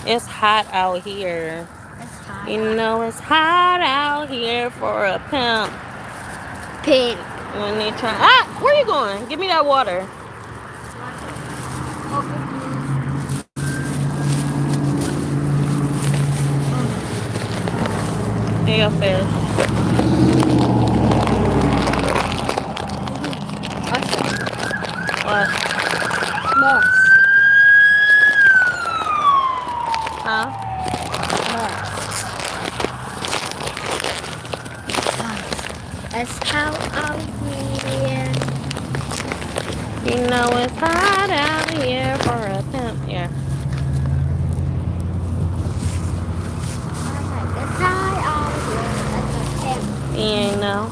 It's hot out here. It's hot. You know it's hot out here for a pimp. Pink. When they try, where you going? Give me that water. Here your fish. What? Moss. Huh? It's hot out here. You know it's hot out here for a pimp. Yeah. It's hot out here. You know.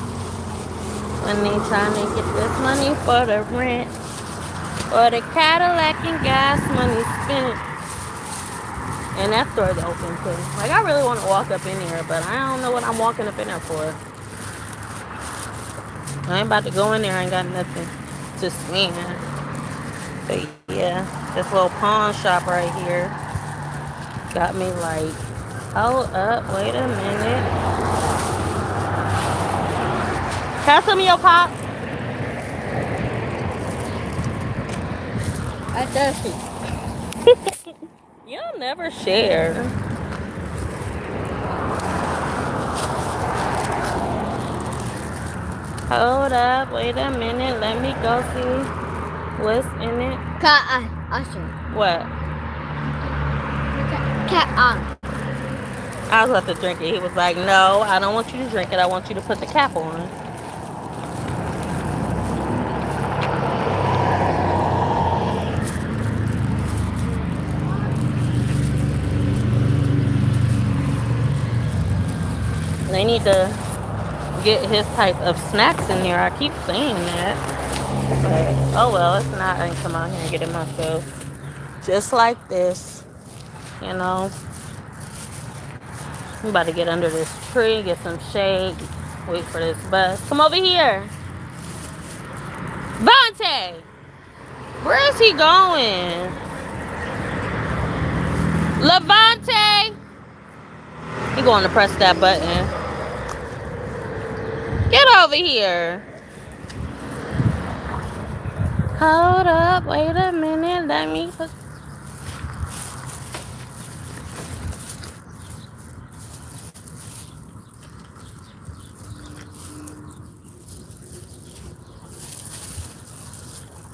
When they trying to get this money for the rent. Or the Cadillac and gas money spent. And that store's open too. Like, I really want to walk up in here, but I don't know what I'm walking up in there for. I ain't about to go in there. I ain't got nothing to spend. But yeah, this little pawn shop right here got me like, hold up, wait a minute. Can I some of your pop? I'm thirsty. You'll never share. Hold up, wait a minute. Let me go see what's in it. Usher. What? cap on. I was about to drink it. He was like, no, I don't want you to drink it. I want you to put the cap on. They need to get his type of snacks in here. I keep saying that. But, oh well, it's not. I can come out here and get it myself. Just like this, you know. I'm about to get under this tree, get some shade, wait for this bus. Come over here. Vontae! Where is he going? Levante! He going to press that button. Get over here. Hold up, wait a minute, let me put...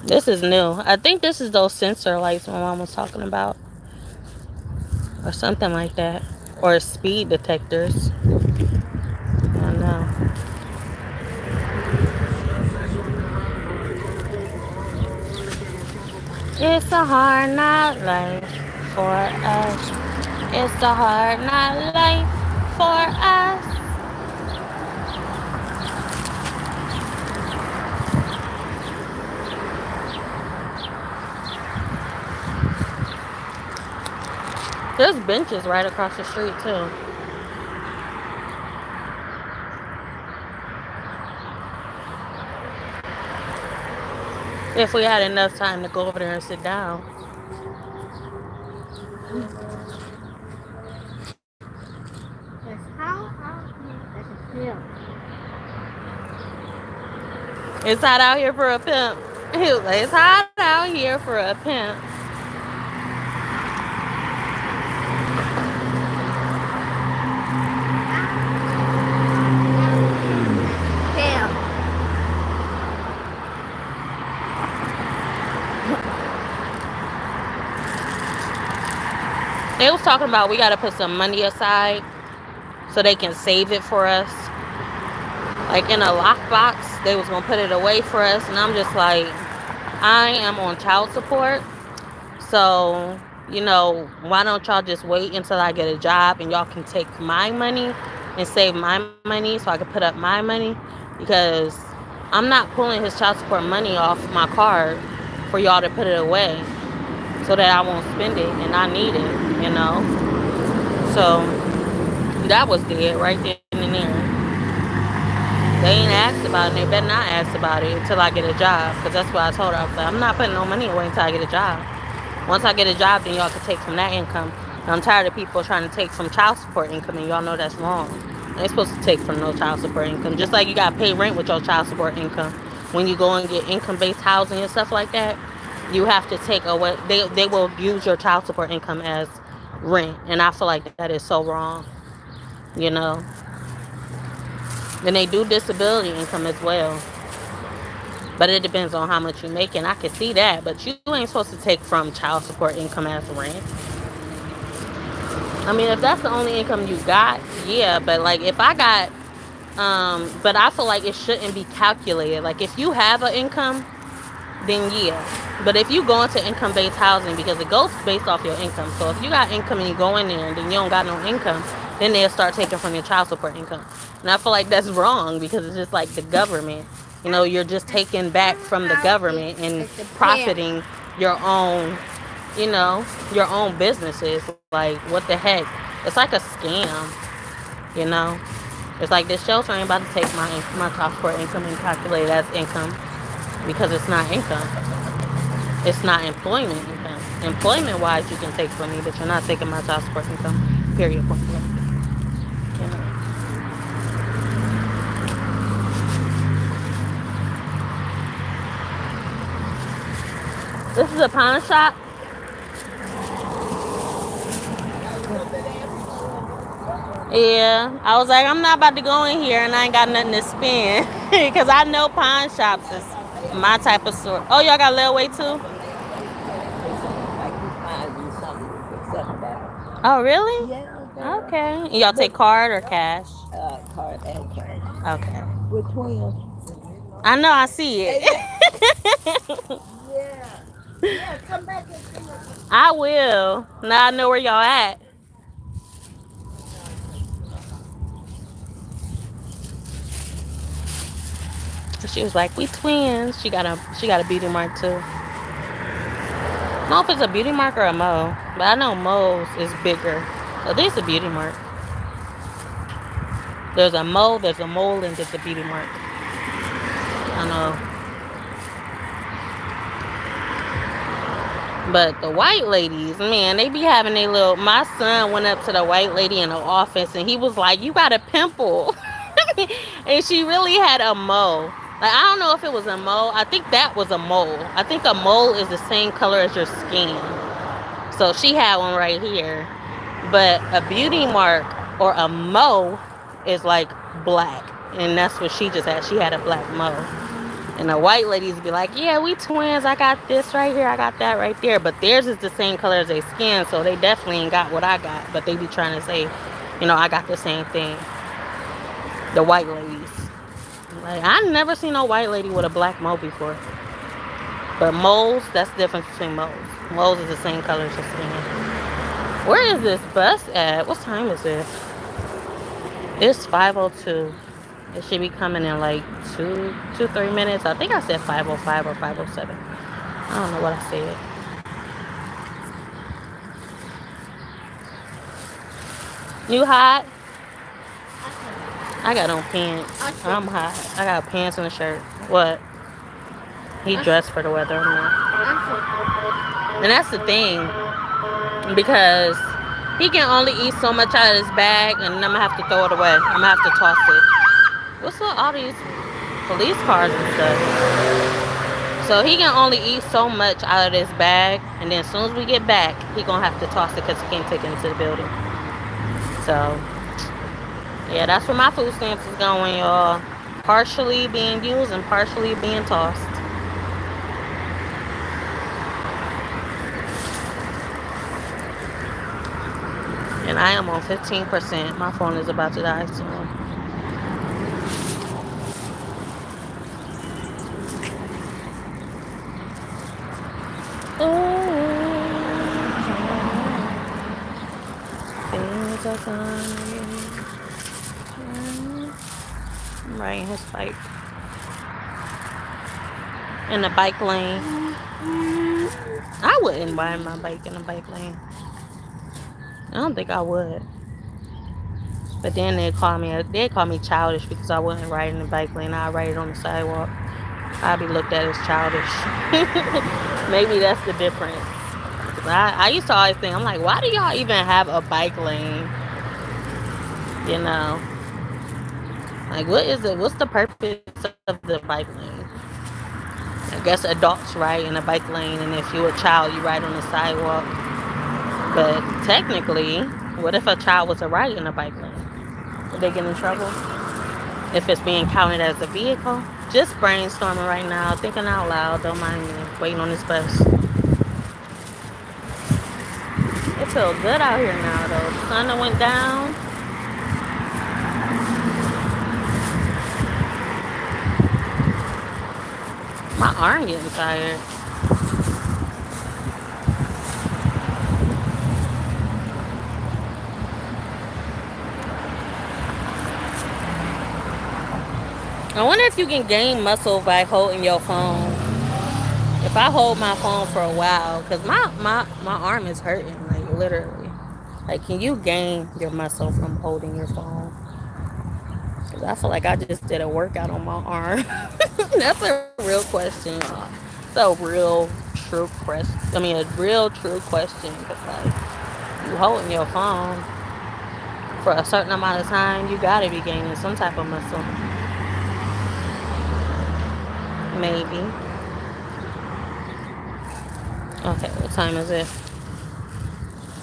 This is new. I think this is those sensor lights my mom was talking about. Or something like that. Or speed detectors. I don't know. It's a hard night life for us. It's a hard night life for us. There's benches right across the street too. If we had enough time to go over there and sit down. It's hot out here for a pimp. He was like, it's hot out here for a pimp. They was talking about we got to put some money aside so they can save it for us. Like in a lockbox, they was going to put it away for us. And I'm just like, I am on child support. So, you know, why don't y'all just wait until I get a job and y'all can take my money and save my money so I can put up my money? Because I'm not pulling his child support money off my card for y'all to put it away so that I won't spend it and I need it, you know? So that was dead right there and there. They ain't asked about it. They better not ask about it until I get a job. Because that's what I told her. I was like, I'm not putting no money away until I get a job. Once I get a job, then y'all can take from that income. And I'm tired of people trying to take from child support income, and y'all know that's wrong. They ain't supposed to take from no child support income. Just like you got to pay rent with your child support income. When you go and get income-based housing and stuff like that, you have to take away. They will use your child support income as rent. And I feel like that is so wrong. You know? Then they do disability income as well. But it depends on how much you make, and I can see that. But you ain't supposed to take from child support income as rent. I mean, if that's the only income you got, yeah. But like, if I got, but I feel like it shouldn't be calculated. Like, if you have an income, then yeah. But if you go into income-based housing, because it goes based off your income. So if you got income and you go in there and then you don't got no income, then they'll start taking from your child support income. And I feel like that's wrong because it's just like the government. You know, you're just taking back from the government and profiting your own, you know, your own businesses. Like, what the heck? It's like a scam, you know? It's like this shelter ain't about to take my child support income and calculate it as income because it's not income. It's not employment income. Employment-wise, you can take from me, but you're not taking my child support income. Period. Point blank. You know? This is a pawn shop. Yeah, I was like, I'm not about to go in here and I ain't got nothing to spend because I know pawn shops is my type of store. Oh, y'all got layaway too? Oh, really? Yeah, girl. Okay. And y'all take But card or cash? card and cash. Okay. We're twins. I know. I see it. Amen. Yeah. Yeah, come back and see us. I will. Now I know where y'all at. She was like, "We twins." She got a beauty mark too. I don't know if it's a beauty mark or a mole, but I know moles is bigger. So this is a beauty mark. There's a mole, and there's a beauty mark. I know. But the white ladies, man, they be having a little. My son went up to the white lady in the office and he was like, "You got a pimple." And she really had a mole. Like, I don't know if it was a mole. I think that was a mole. I think a mole is the same color as your skin. So she had one right here. But a beauty mark or a mole is like black. And that's what she just had. She had a black mole. And the white ladies be like, "Yeah, we twins. I got this right here. I got that right there." But theirs is the same color as their skin, so they definitely ain't got what I got. But they be trying to say, I got the same thing. The white ladies. Like, I never seen no white lady with a black mole before. But moles, that's the difference between moles. Moles is the same color as your skin. Where is this bus at? What time is it? It's 5:02. It should be coming in like 3 minutes. I think I said 5:05 or 5:07. I don't know what I said. You hot? I got on pants. I'm hot. I got pants and a shirt. What? He dressed for the weather. I'm not. And that's the thing. Because he can only eat so much out of his bag, and then I'm going to have to throw it away. I'm going to have to toss it. What's with all these police cars and stuff? So he can only eat so much out of this bag, and then as soon as we get back, he going to have to toss it because he can't take it into the building. So, yeah, that's where my food stamps is going, y'all. Partially being used and partially being tossed. And I am on 15%. My phone is about to die soon. Things are coming. I'm riding his bike. In the bike lane. I wouldn't ride my bike in the bike lane. I don't think I would. But then they'd call me childish because I wasn't riding the bike lane. I'd ride it on the sidewalk. I'd be looked at as childish. Maybe that's the difference. I used to always think, I'm like, why do y'all even have a bike lane? Like, what is it? What's the purpose of the bike lane? I guess adults ride in a bike lane, and if you're a child, you ride on the sidewalk. But technically, what if a child was to ride in a bike lane? Would they get in trouble if it's being counted as a vehicle? Just brainstorming right now, thinking out loud. Don't mind me waiting on this bus. It feels good out here now, though. The sun went down. My arm getting tired. I wonder if you can gain muscle by holding your phone. If I hold my phone for a while, because my arm is hurting, like literally. Like, can you gain your muscle from holding your phone? Because I feel like I just did a workout on my arm. That's a real question, y'all. It's a real true question. I mean, a real true question. Because, like, you holding your phone for a certain amount of time, you got to be gaining some type of muscle. Maybe. Okay, what time is it?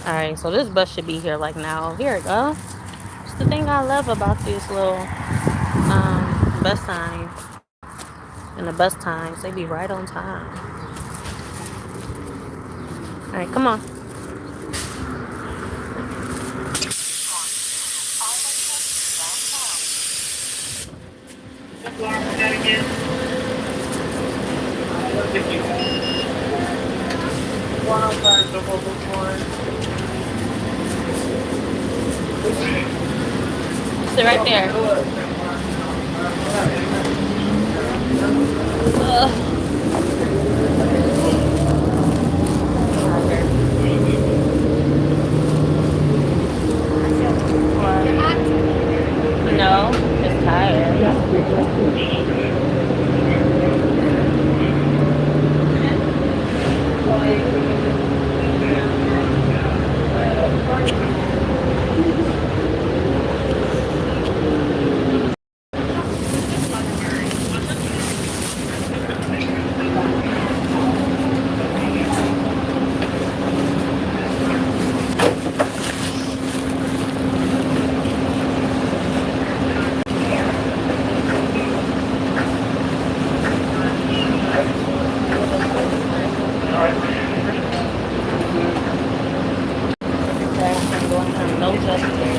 Alright, so this bus should be here like now. Here it goes. It's the thing I love about these little bus signs. And the bus times, they be right on time. Alright, come on. Sit right there. Ugh. No, just tired. No justice.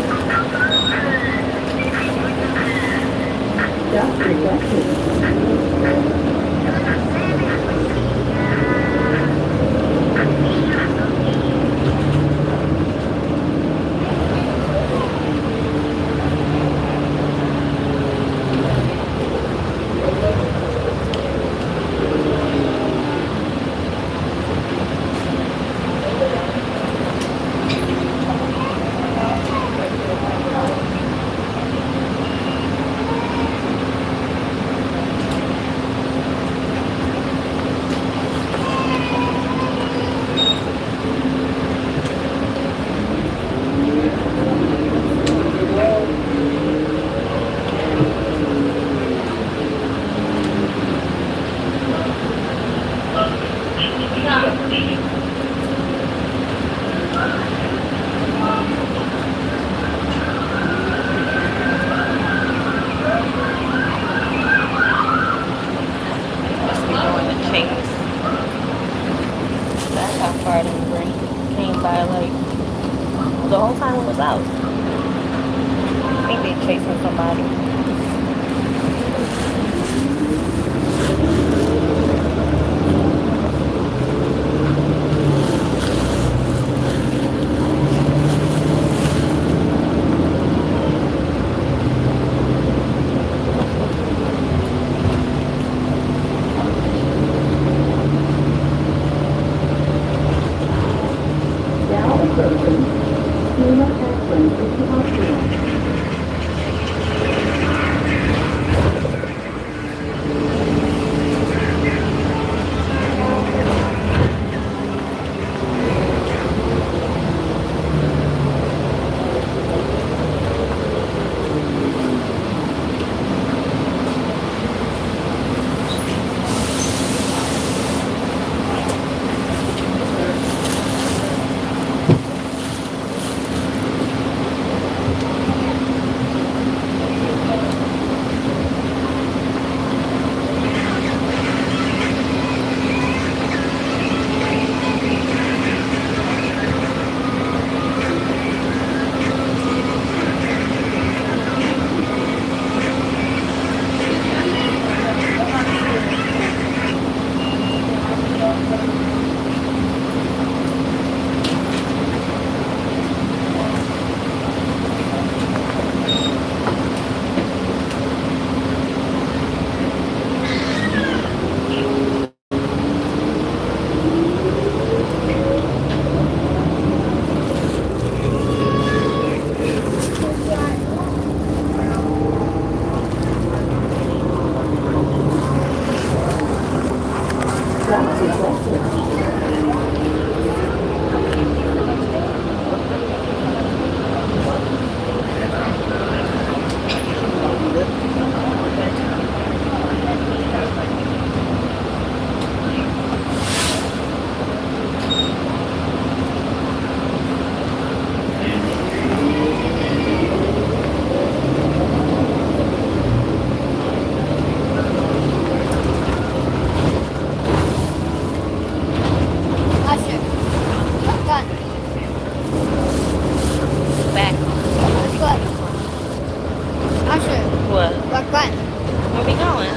going?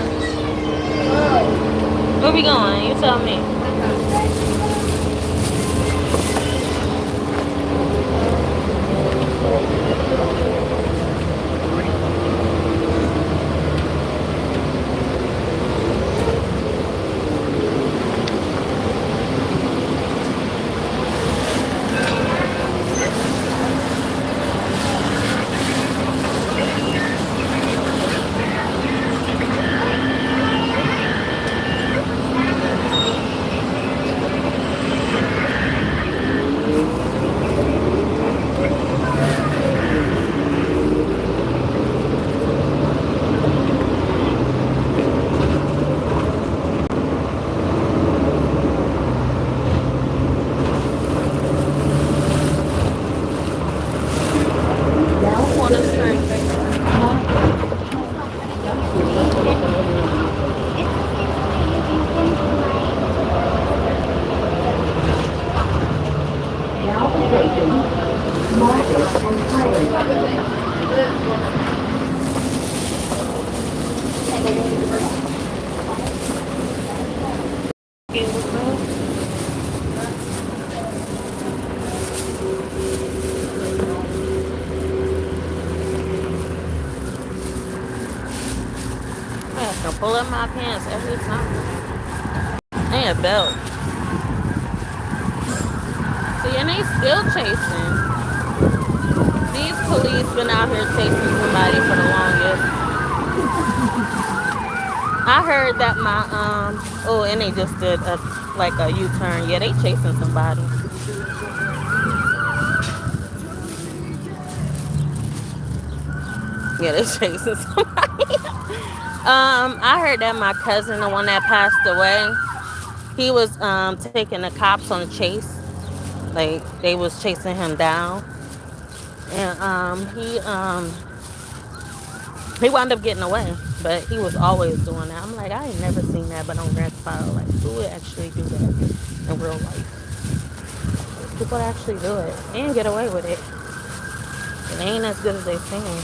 Where we going? You tell me. Who want to string? I have to pull up my pants every time. And a belt. See, and they still chasing. These police been out here chasing somebody for the longest. I heard that my oh, and they just did a U-turn. Yeah, they chasing somebody. Yeah, they chasing somebody. I heard that my cousin, the one that passed away, he was taking the cops on a chase. Like they was chasing him down. And he wound up getting away. But he was always doing that. I'm like, I ain't never seen that but on Grand File. Like, who would actually do that in real life? People actually do it and get away with it. It ain't as good as they saying.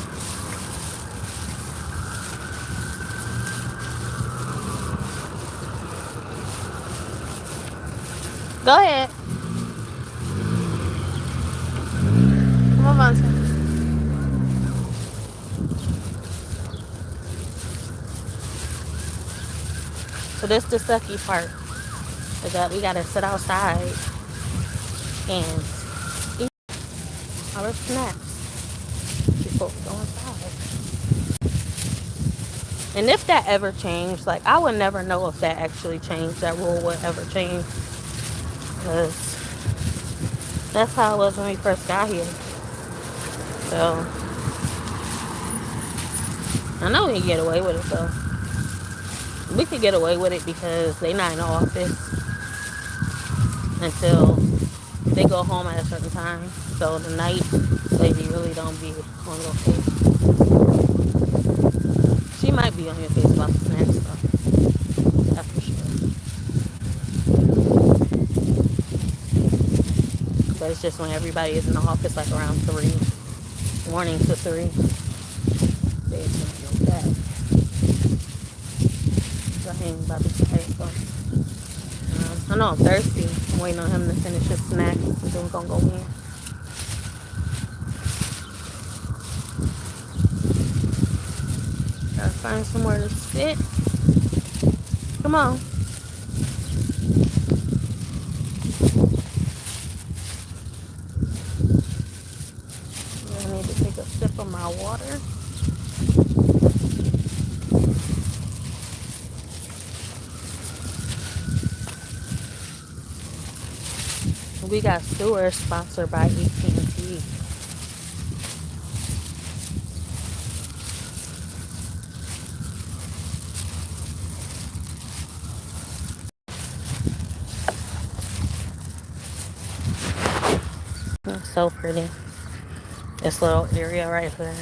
Go ahead. Move on. So this the sucky part. Is that we gotta sit outside and eat our snacks before we go inside. And if that ever changed, like I would never know if that actually changed, that rule would ever change. Because that's how it was when we first got here. So I know we can get away with it though. We could get away with it because they not in the office until they go home at a certain time. So the night lady really don't be on your face. She might be on your face about the snacks though. That's for sure. But it's just when everybody is in the office like around 3, morning to 3. They just know that. So I ain't about to try it though. I know I'm thirsty. I'm waiting on him to finish his snack and then we're gonna go in. Gotta find somewhere to sit. Come on. I need to take a sip of my water. We got Stewart sponsored by AT&T. It's so pretty. This little area right here.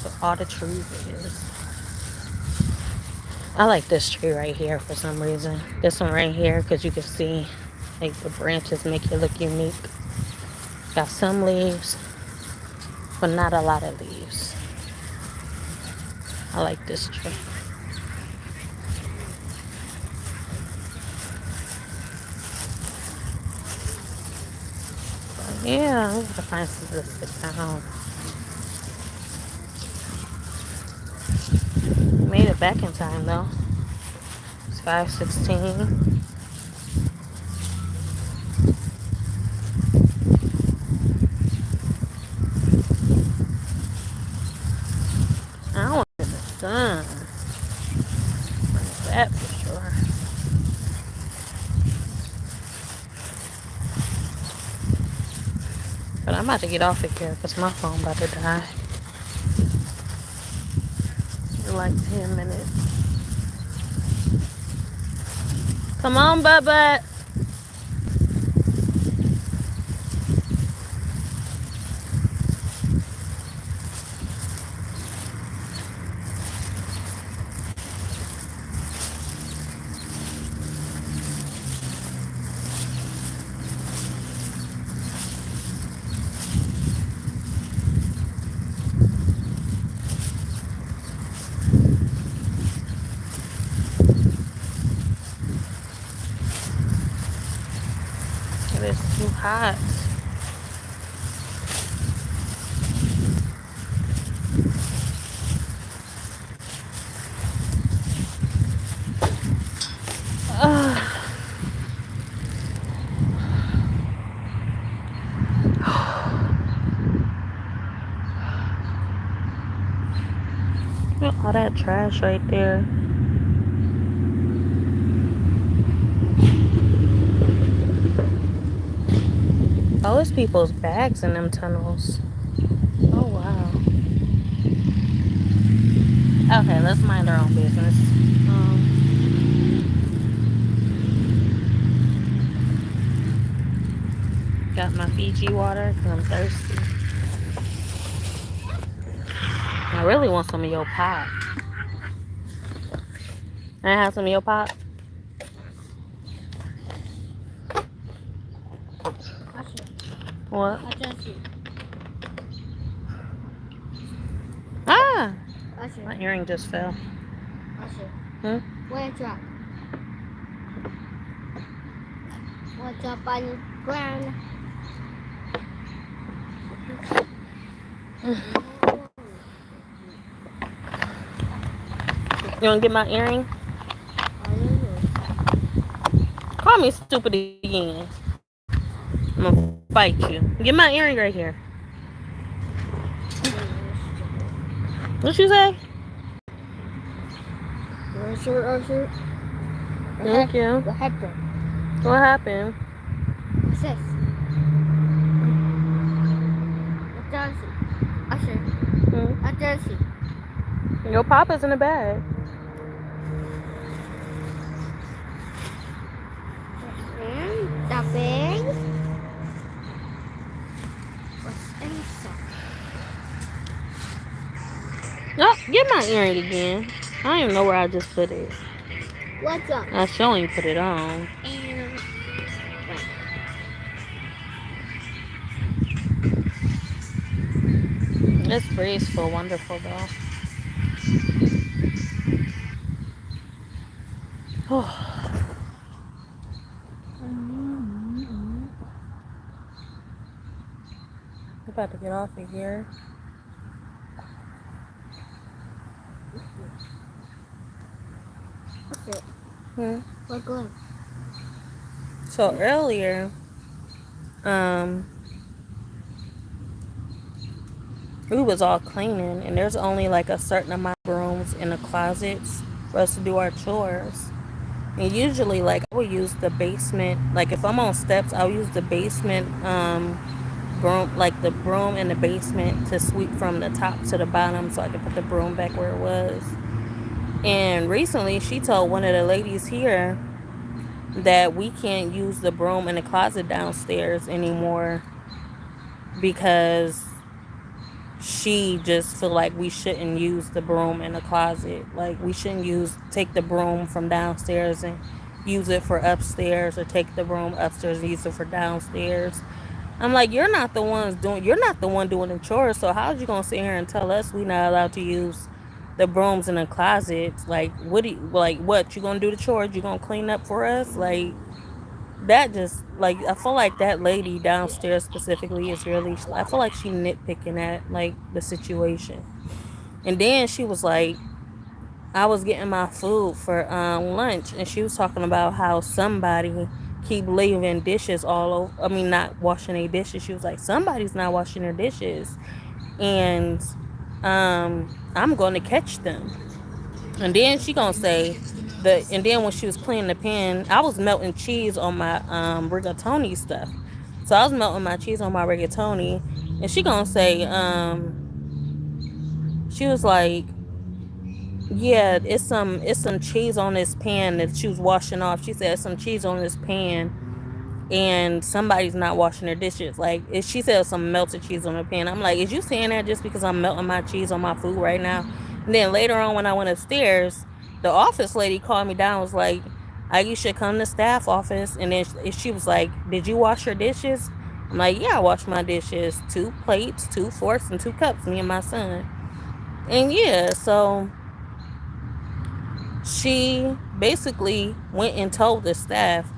With all the trees it is. I like this tree right here for some reason. This one right here because you can see like the branches make it look unique. Got some leaves, but not a lot of leaves. I like this tree. Yeah, I'm gonna find some to sit down. Made it back in time though. It's 5:16. I don't want the sun. That for sure. But I'm about to get off of here because my phone about to die in like 10 minutes. Come on, Bubba. It is too hot. All that trash right there. Oh, it's people's bags in them tunnels. Oh, wow. Okay, let's mind our own business. Got my Fiji water because I'm thirsty. I really want some of your pop. Can I have some of your pop? What? Ah! My earring just fell. Hmm? Where drop? What's up on the ground? You want to get my earring? Call me stupid again. I'm gonna fight you. Get my earring right here. What you say? Usher. Thank you. What happened? What happened? What's this? What does it? Usher. Hmm? What does it? Your papa's in the bag. The bag? What's inside? No, get my earring again. I don't even know where I just put it. What's up? I sure ain't put it on. This breeze feel wonderful though. Oh, I'm about to get off of here. What's it? Hmm. We're good. So earlier, we was all cleaning, and there's only like a certain amount of rooms in the closets for us to do our chores. And usually, like I would use the basement. Like if I'm on steps, I'll use the basement broom, like the broom in the basement, to sweep from the top to the bottom, so I can put the broom back where it was. And recently, she told one of the ladies here that we can't use the broom in the closet downstairs anymore because she just feel like we shouldn't use the broom in the closet. Like we shouldn't take the broom from downstairs and use it for upstairs, or take the broom upstairs and use it for downstairs. I'm like, you're not the one doing the chores, so how's you gonna sit here and tell us we not allowed to use the brooms in the closet? Like what you gonna do the chores? You gonna clean up for us? Like that just like I feel like that lady downstairs specifically is really. I feel like she nitpicking at like the situation. And then she was like, I was getting my food for lunch, and she was talking about how somebody keep leaving dishes all over. I mean, not washing their dishes. She was like, somebody's not washing their dishes, and I'm going to catch them. And then she gonna say the. And then when she was cleaning the pan, I was melting cheese on my rigatoni stuff. So I was melting my cheese on my rigatoni, and she gonna say she was like, yeah, it's some cheese on this pan that she was washing off. She said some cheese on this pan, and somebody's not washing their dishes. Like she said some melted cheese on the pan. I'm like, is you saying that just because I'm melting my cheese on my food right now? And then later on when I went upstairs, the office lady called me down. Was like, you should come to staff office. And then she was like, did you wash your dishes? I'm like, yeah, I washed my dishes. 2 plates, 2 forks, and 2 cups. Me and my son. And yeah, so she basically went and told the staff,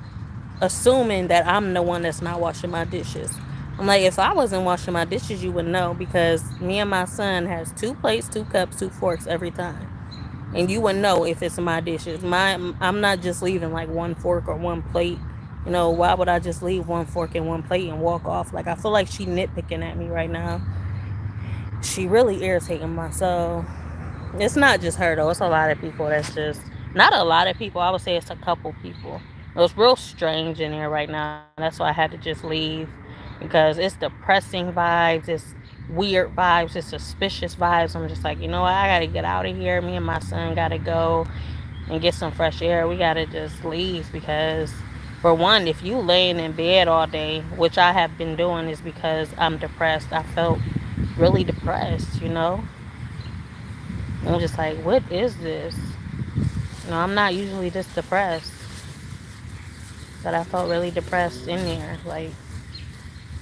assuming that I'm the one that's not washing my dishes. I'm like, if I wasn't washing my dishes, you would know, because me and my son has 2 plates, 2 cups, 2 forks every time, and you would know if it's my dishes. I'm not just leaving like 1 fork or 1 plate. Why would I just leave 1 fork and 1 plate and walk off? Like, I feel like she nitpicking at me right now. She really irritating my soul. It's not just her though. It's a lot of people that's just not a lot of people. I would say it's a couple people. It's real strange in here right now. That's why I had to just leave, because it's depressing vibes. It's weird vibes. It's suspicious vibes. I'm just like, you know what? I gotta get out of here. Me and my son gotta go and get some fresh air. We gotta just leave, because for one, if you laying in bed all day, which I have been doing, is because I'm depressed. I felt really depressed. I'm just like, what is this? I'm not usually this depressed, but I felt really depressed in there, like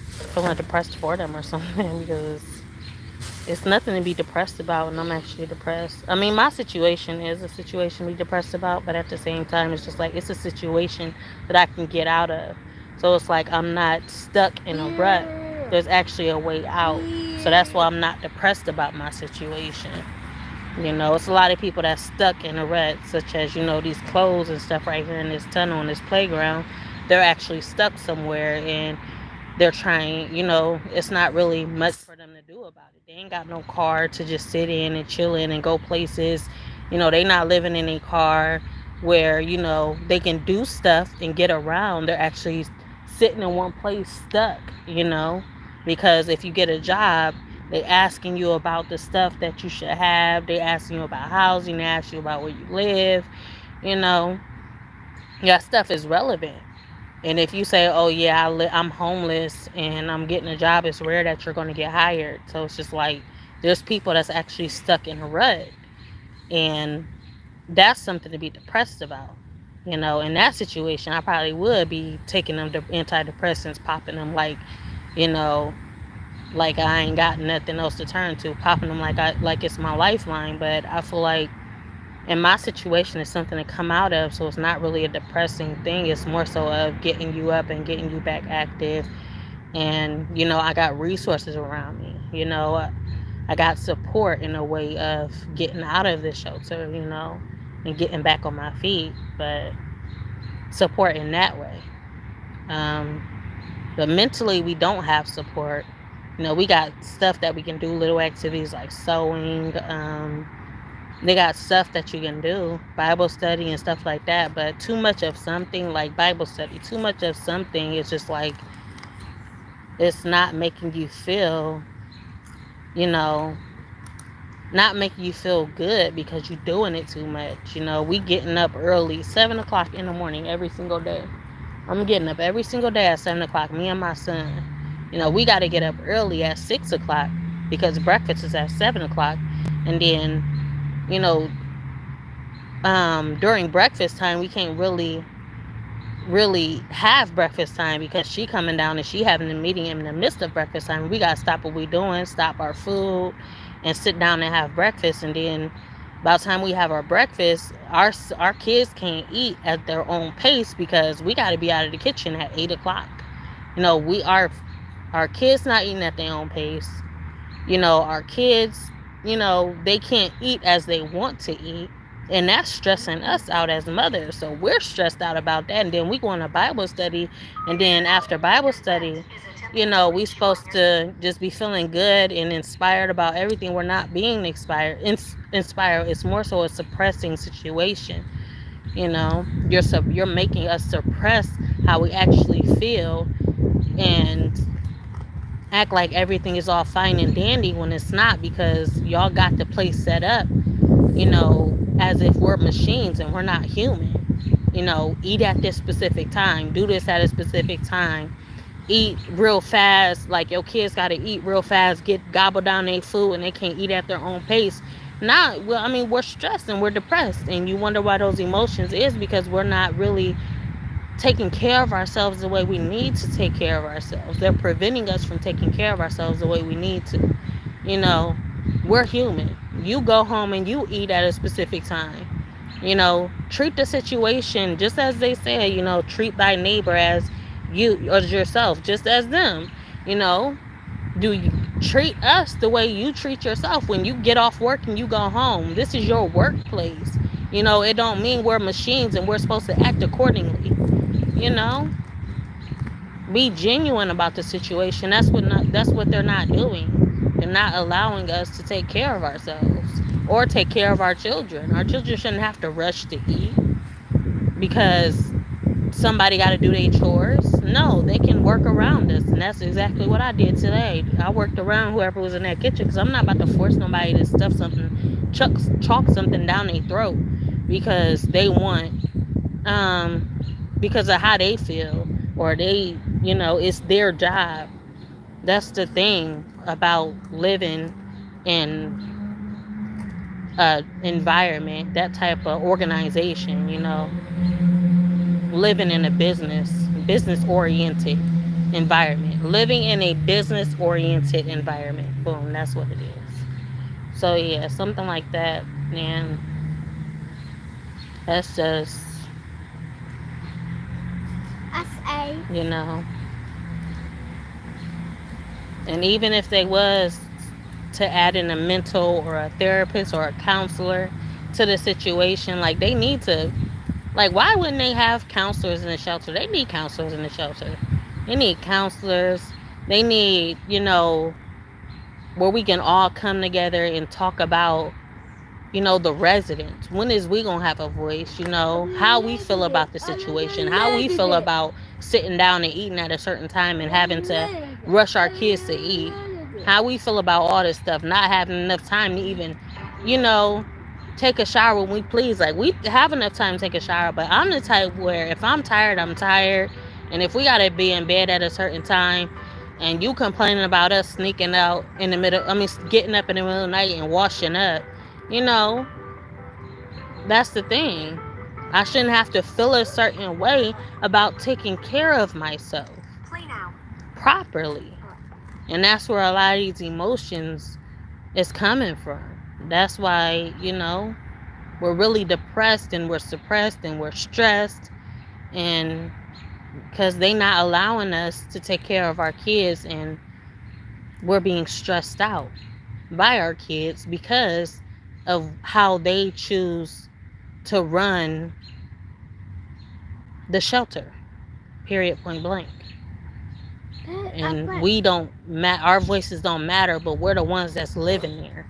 feeling depressed for them or something, because it's nothing to be depressed about, and I'm actually depressed. I mean, my situation is a situation to be depressed about, but at the same time, it's just like it's a situation that I can get out of. So it's like I'm not stuck in a rut. There's actually a way out. So that's why I'm not depressed about my situation. It's a lot of people that's stuck in a rut, such as, these clothes and stuff right here in this tunnel, in this playground. They're actually stuck somewhere, and they're trying, it's not really much for them to do about it. They ain't got no car to just sit in and chill in and go places. They not living in a car where, they can do stuff and get around. They're actually sitting in one place stuck, because if you get a job, they asking you about the stuff that you should have. They asking you about housing. They ask you about where you live. You know, that stuff is relevant. And if you say, "Oh yeah, I'm homeless and I'm getting a job," it's rare that you're going to get hired. So it's just like there's people that's actually stuck in a rut, and that's something to be depressed about. In that situation, I probably would be taking them to antidepressants, popping them you know, like I ain't got nothing else to turn to, popping them like it's my lifeline. But I feel like in my situation, it's something to come out of, so it's not really a depressing thing. It's more so of getting you up and getting you back active. And I got resources around me. I got support in a way of getting out of the shelter, and getting back on my feet. But support in that way. um but mentally, we don't have support. We got stuff that we can do, little activities like sewing. They got stuff that you can do, Bible study and stuff like that. But too much of something, like Bible study, too much of something is just like, it's not making you feel, you know, not making you feel good, because you're doing it too much. We getting up early, 7 o'clock in the morning every single day. I'm getting up every single day at 7 o'clock, me and my son. We got to get up early at 6 o'clock, because breakfast is at 7 o'clock. And then, you know, during breakfast time, we can't really have breakfast time, because she coming down and she having a meeting in the midst of breakfast time. We got to stop what we doing, stop our food, and sit down and have breakfast. And then, By the time we have our breakfast, our kids can't eat at their own pace because we got to be out of the kitchen at 8 o'clock. Our kids not eating at their own pace. Our kids, they can't eat as they want to eat. And that's stressing us out as mothers. So we're stressed out about that. And then we go on a Bible study. And then after Bible study, we supposed to just be feeling good and inspired about everything. We're not being inspired. It's more so a suppressing situation. You're making us suppress how we actually feel and act like everything is all fine and dandy when it's not, because y'all got the place set up, as if we're machines and we're not human. Eat at this specific time, do this at a specific time, eat real fast. Like your kids got to eat real fast, get gobble down their food, and they can't eat at their own pace. We're stressed and we're depressed, and you wonder why those emotions is because we're not really taking care of ourselves the way we need to take care of ourselves. They're preventing us from taking care of ourselves the way we need to. You know, we're human. You go home and you eat at a specific time. Treat the situation just as they say, treat thy neighbor as you or yourself, just as them. You know, do you treat us the way you treat yourself when you get off work and you go home? This is your workplace. It don't mean we're machines and we're supposed to act accordingly. you know be genuine about the situation. That's what they're not doing. They're not allowing us to take care of ourselves or take care of our children. Our children shouldn't have to rush to eat because somebody got to do their chores. No, they can work around us, and that's exactly what I did today. I worked around whoever was in that kitchen because I'm not about to force nobody to stuff something, chalk something down their throat because they want, because of how they feel, or it's their job. That's the thing about living in a environment, that type of organization. Living in a business oriented environment. Living in a business oriented environment. Boom, that's what it is. So yeah, something like that, man. That's just, you know. And even if they was to add in a mental or a therapist or a counselor to the situation, like they need to, like, why wouldn't they have counselors in the shelter? They need counselors in the shelter. They need counselors. They need, where we can all come together and talk about, the residents. When is we gonna have a voice? How we feel about the situation, how we feel about sitting down and eating at a certain time and having to rush our kids to eat. How we feel about all this stuff, not having enough time to even, you know, take a shower when we please. Like, we have enough time to take a shower, but I'm the type where if I'm tired, I'm tired. And if we gotta be in bed at a certain time, and you complaining about us sneaking out in the middle, getting up in the middle of the night and washing up, you know, that's the thing. I shouldn't have to feel a certain way about taking care of myself properly. And that's where a lot of these emotions is coming from. That's why, we're really depressed and we're suppressed and we're stressed, and because they not allowing us to take care of our kids, and we're being stressed out by our kids because of how they choose to run the shelter, period, point blank. And we don't our voices don't matter, but we're the ones that's living there.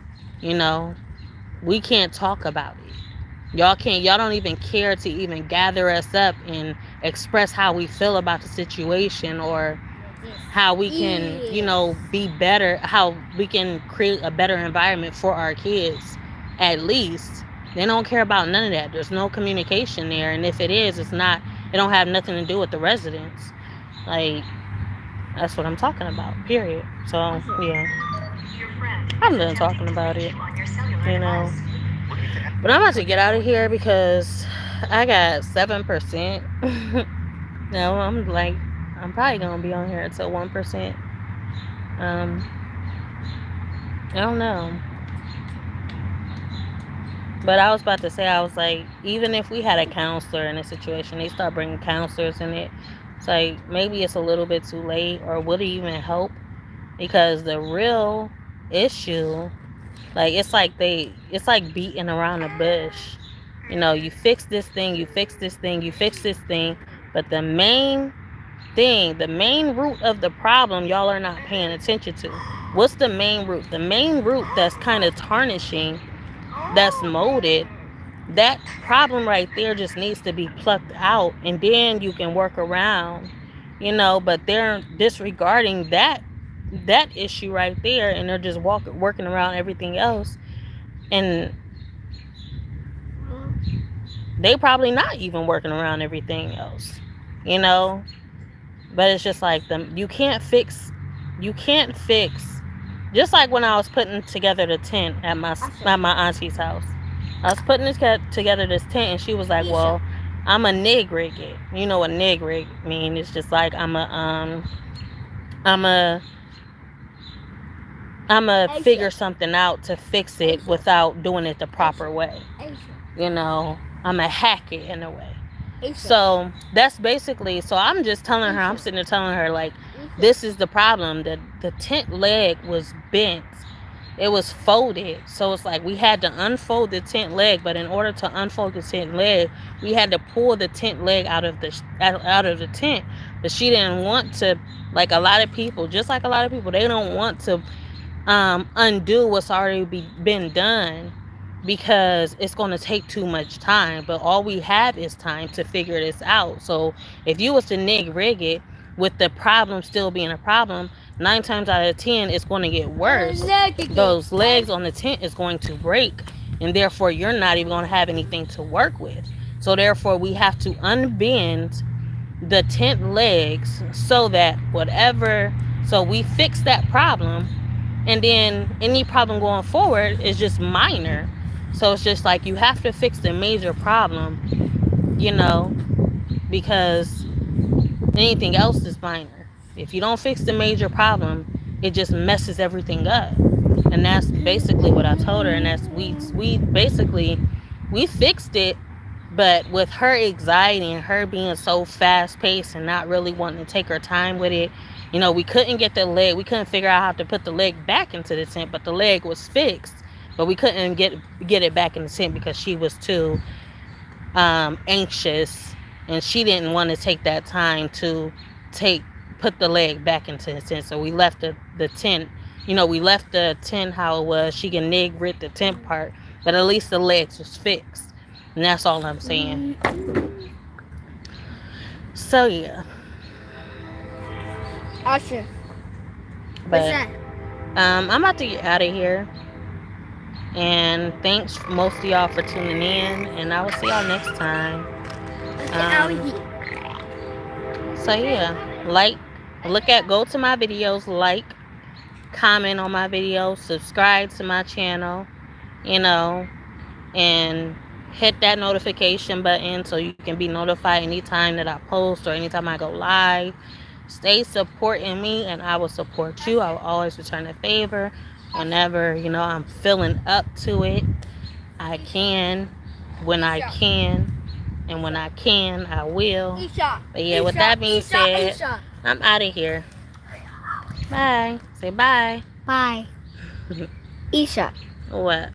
We can't talk about it. Y'all don't even care to even gather us up and express how we feel about the situation, or how we can, be better, how we can create a better environment for our kids. At least they don't care about none of that. There's no communication there, and if it is, it don't have nothing to do with the residents. Like, that's what I'm talking about, period. So yeah, I'm done talking about it, but I'm about to get out of here because I got 7%. No, I'm probably gonna be on here until 1%. I don't know. But I was about to say, I was like, even if we had a counselor in a situation, they start bringing counselors in it. It's like maybe it's a little bit too late, or would it even help? Because the real issue, like it's like beating around the bush. You know, you fix this thing, you fix this thing, you fix this thing, but the main thing, the main root of the problem, y'all are not paying attention to. What's the main root? The main root that's kind of tarnishing, that's molded, that problem right there just needs to be plucked out, and then you can work around, you know. But they're disregarding that issue right there, and they're just working around everything else, and they probably not even working around everything else, you know. But it's just like them, you can't fix just like when I was putting together the tent at my auntie's house. I was putting together this tent, and she was like, well, I'm a nig rig it. You know what nig rig mean? It's just like I'm a figure something out to fix it without doing it the proper way. You know, I'm a hack it in a way. So that's basically, so I'm just telling her, I'm sitting there telling her, like, this is the problem. That the tent leg was bent. It was folded. So it's like we had to unfold the tent leg, but in order to unfold the tent leg, we had to pull the tent leg out of the tent. But she didn't want to, like a lot of people, just like a lot of people, they don't want to undo what's already been done, because it's going to take too much time. But all we have is time to figure this out. So if you was to nig rig it with the problem still being a problem, 9 times out of 10 it's going to get worse. Those legs on the tent is going to break, and therefore you're not even going to have anything to work with. So therefore we have to unbend the tent legs so that so we fix that problem, and then any problem going forward is just minor. So it's just like you have to fix the major problem, you know, because anything else is minor. If you don't fix the major problem, it just messes everything up. And that's basically what I told her. And that's we basically we fixed it, but with her anxiety and her being so fast paced and not really wanting to take her time with it, you know, we couldn't figure out how to put the leg back into the tent, but the leg was fixed. But we couldn't get it back in the tent because she was too anxious, and she didn't want to take that time to put the leg back into the tent. So we left the tent, you know, we left the tent how it was. She can nig rig the tent part, but at least the legs was fixed. And that's all I'm saying. So yeah. Awesome. But I'm about to get out of here. And thanks most of y'all for tuning in, and I will see y'all next time. So yeah, go to my videos, like, comment on my videos, subscribe to my channel, you know, and hit that notification button so you can be notified anytime that I post or anytime I go live. Stay supporting me, and I will support you. I will always return a favor whenever, you know, I'm feeling up to it. I can, when I can, and when I can, I will. But yeah, with that being said, I'm out of here. Bye. Say bye. Bye. Isha. What?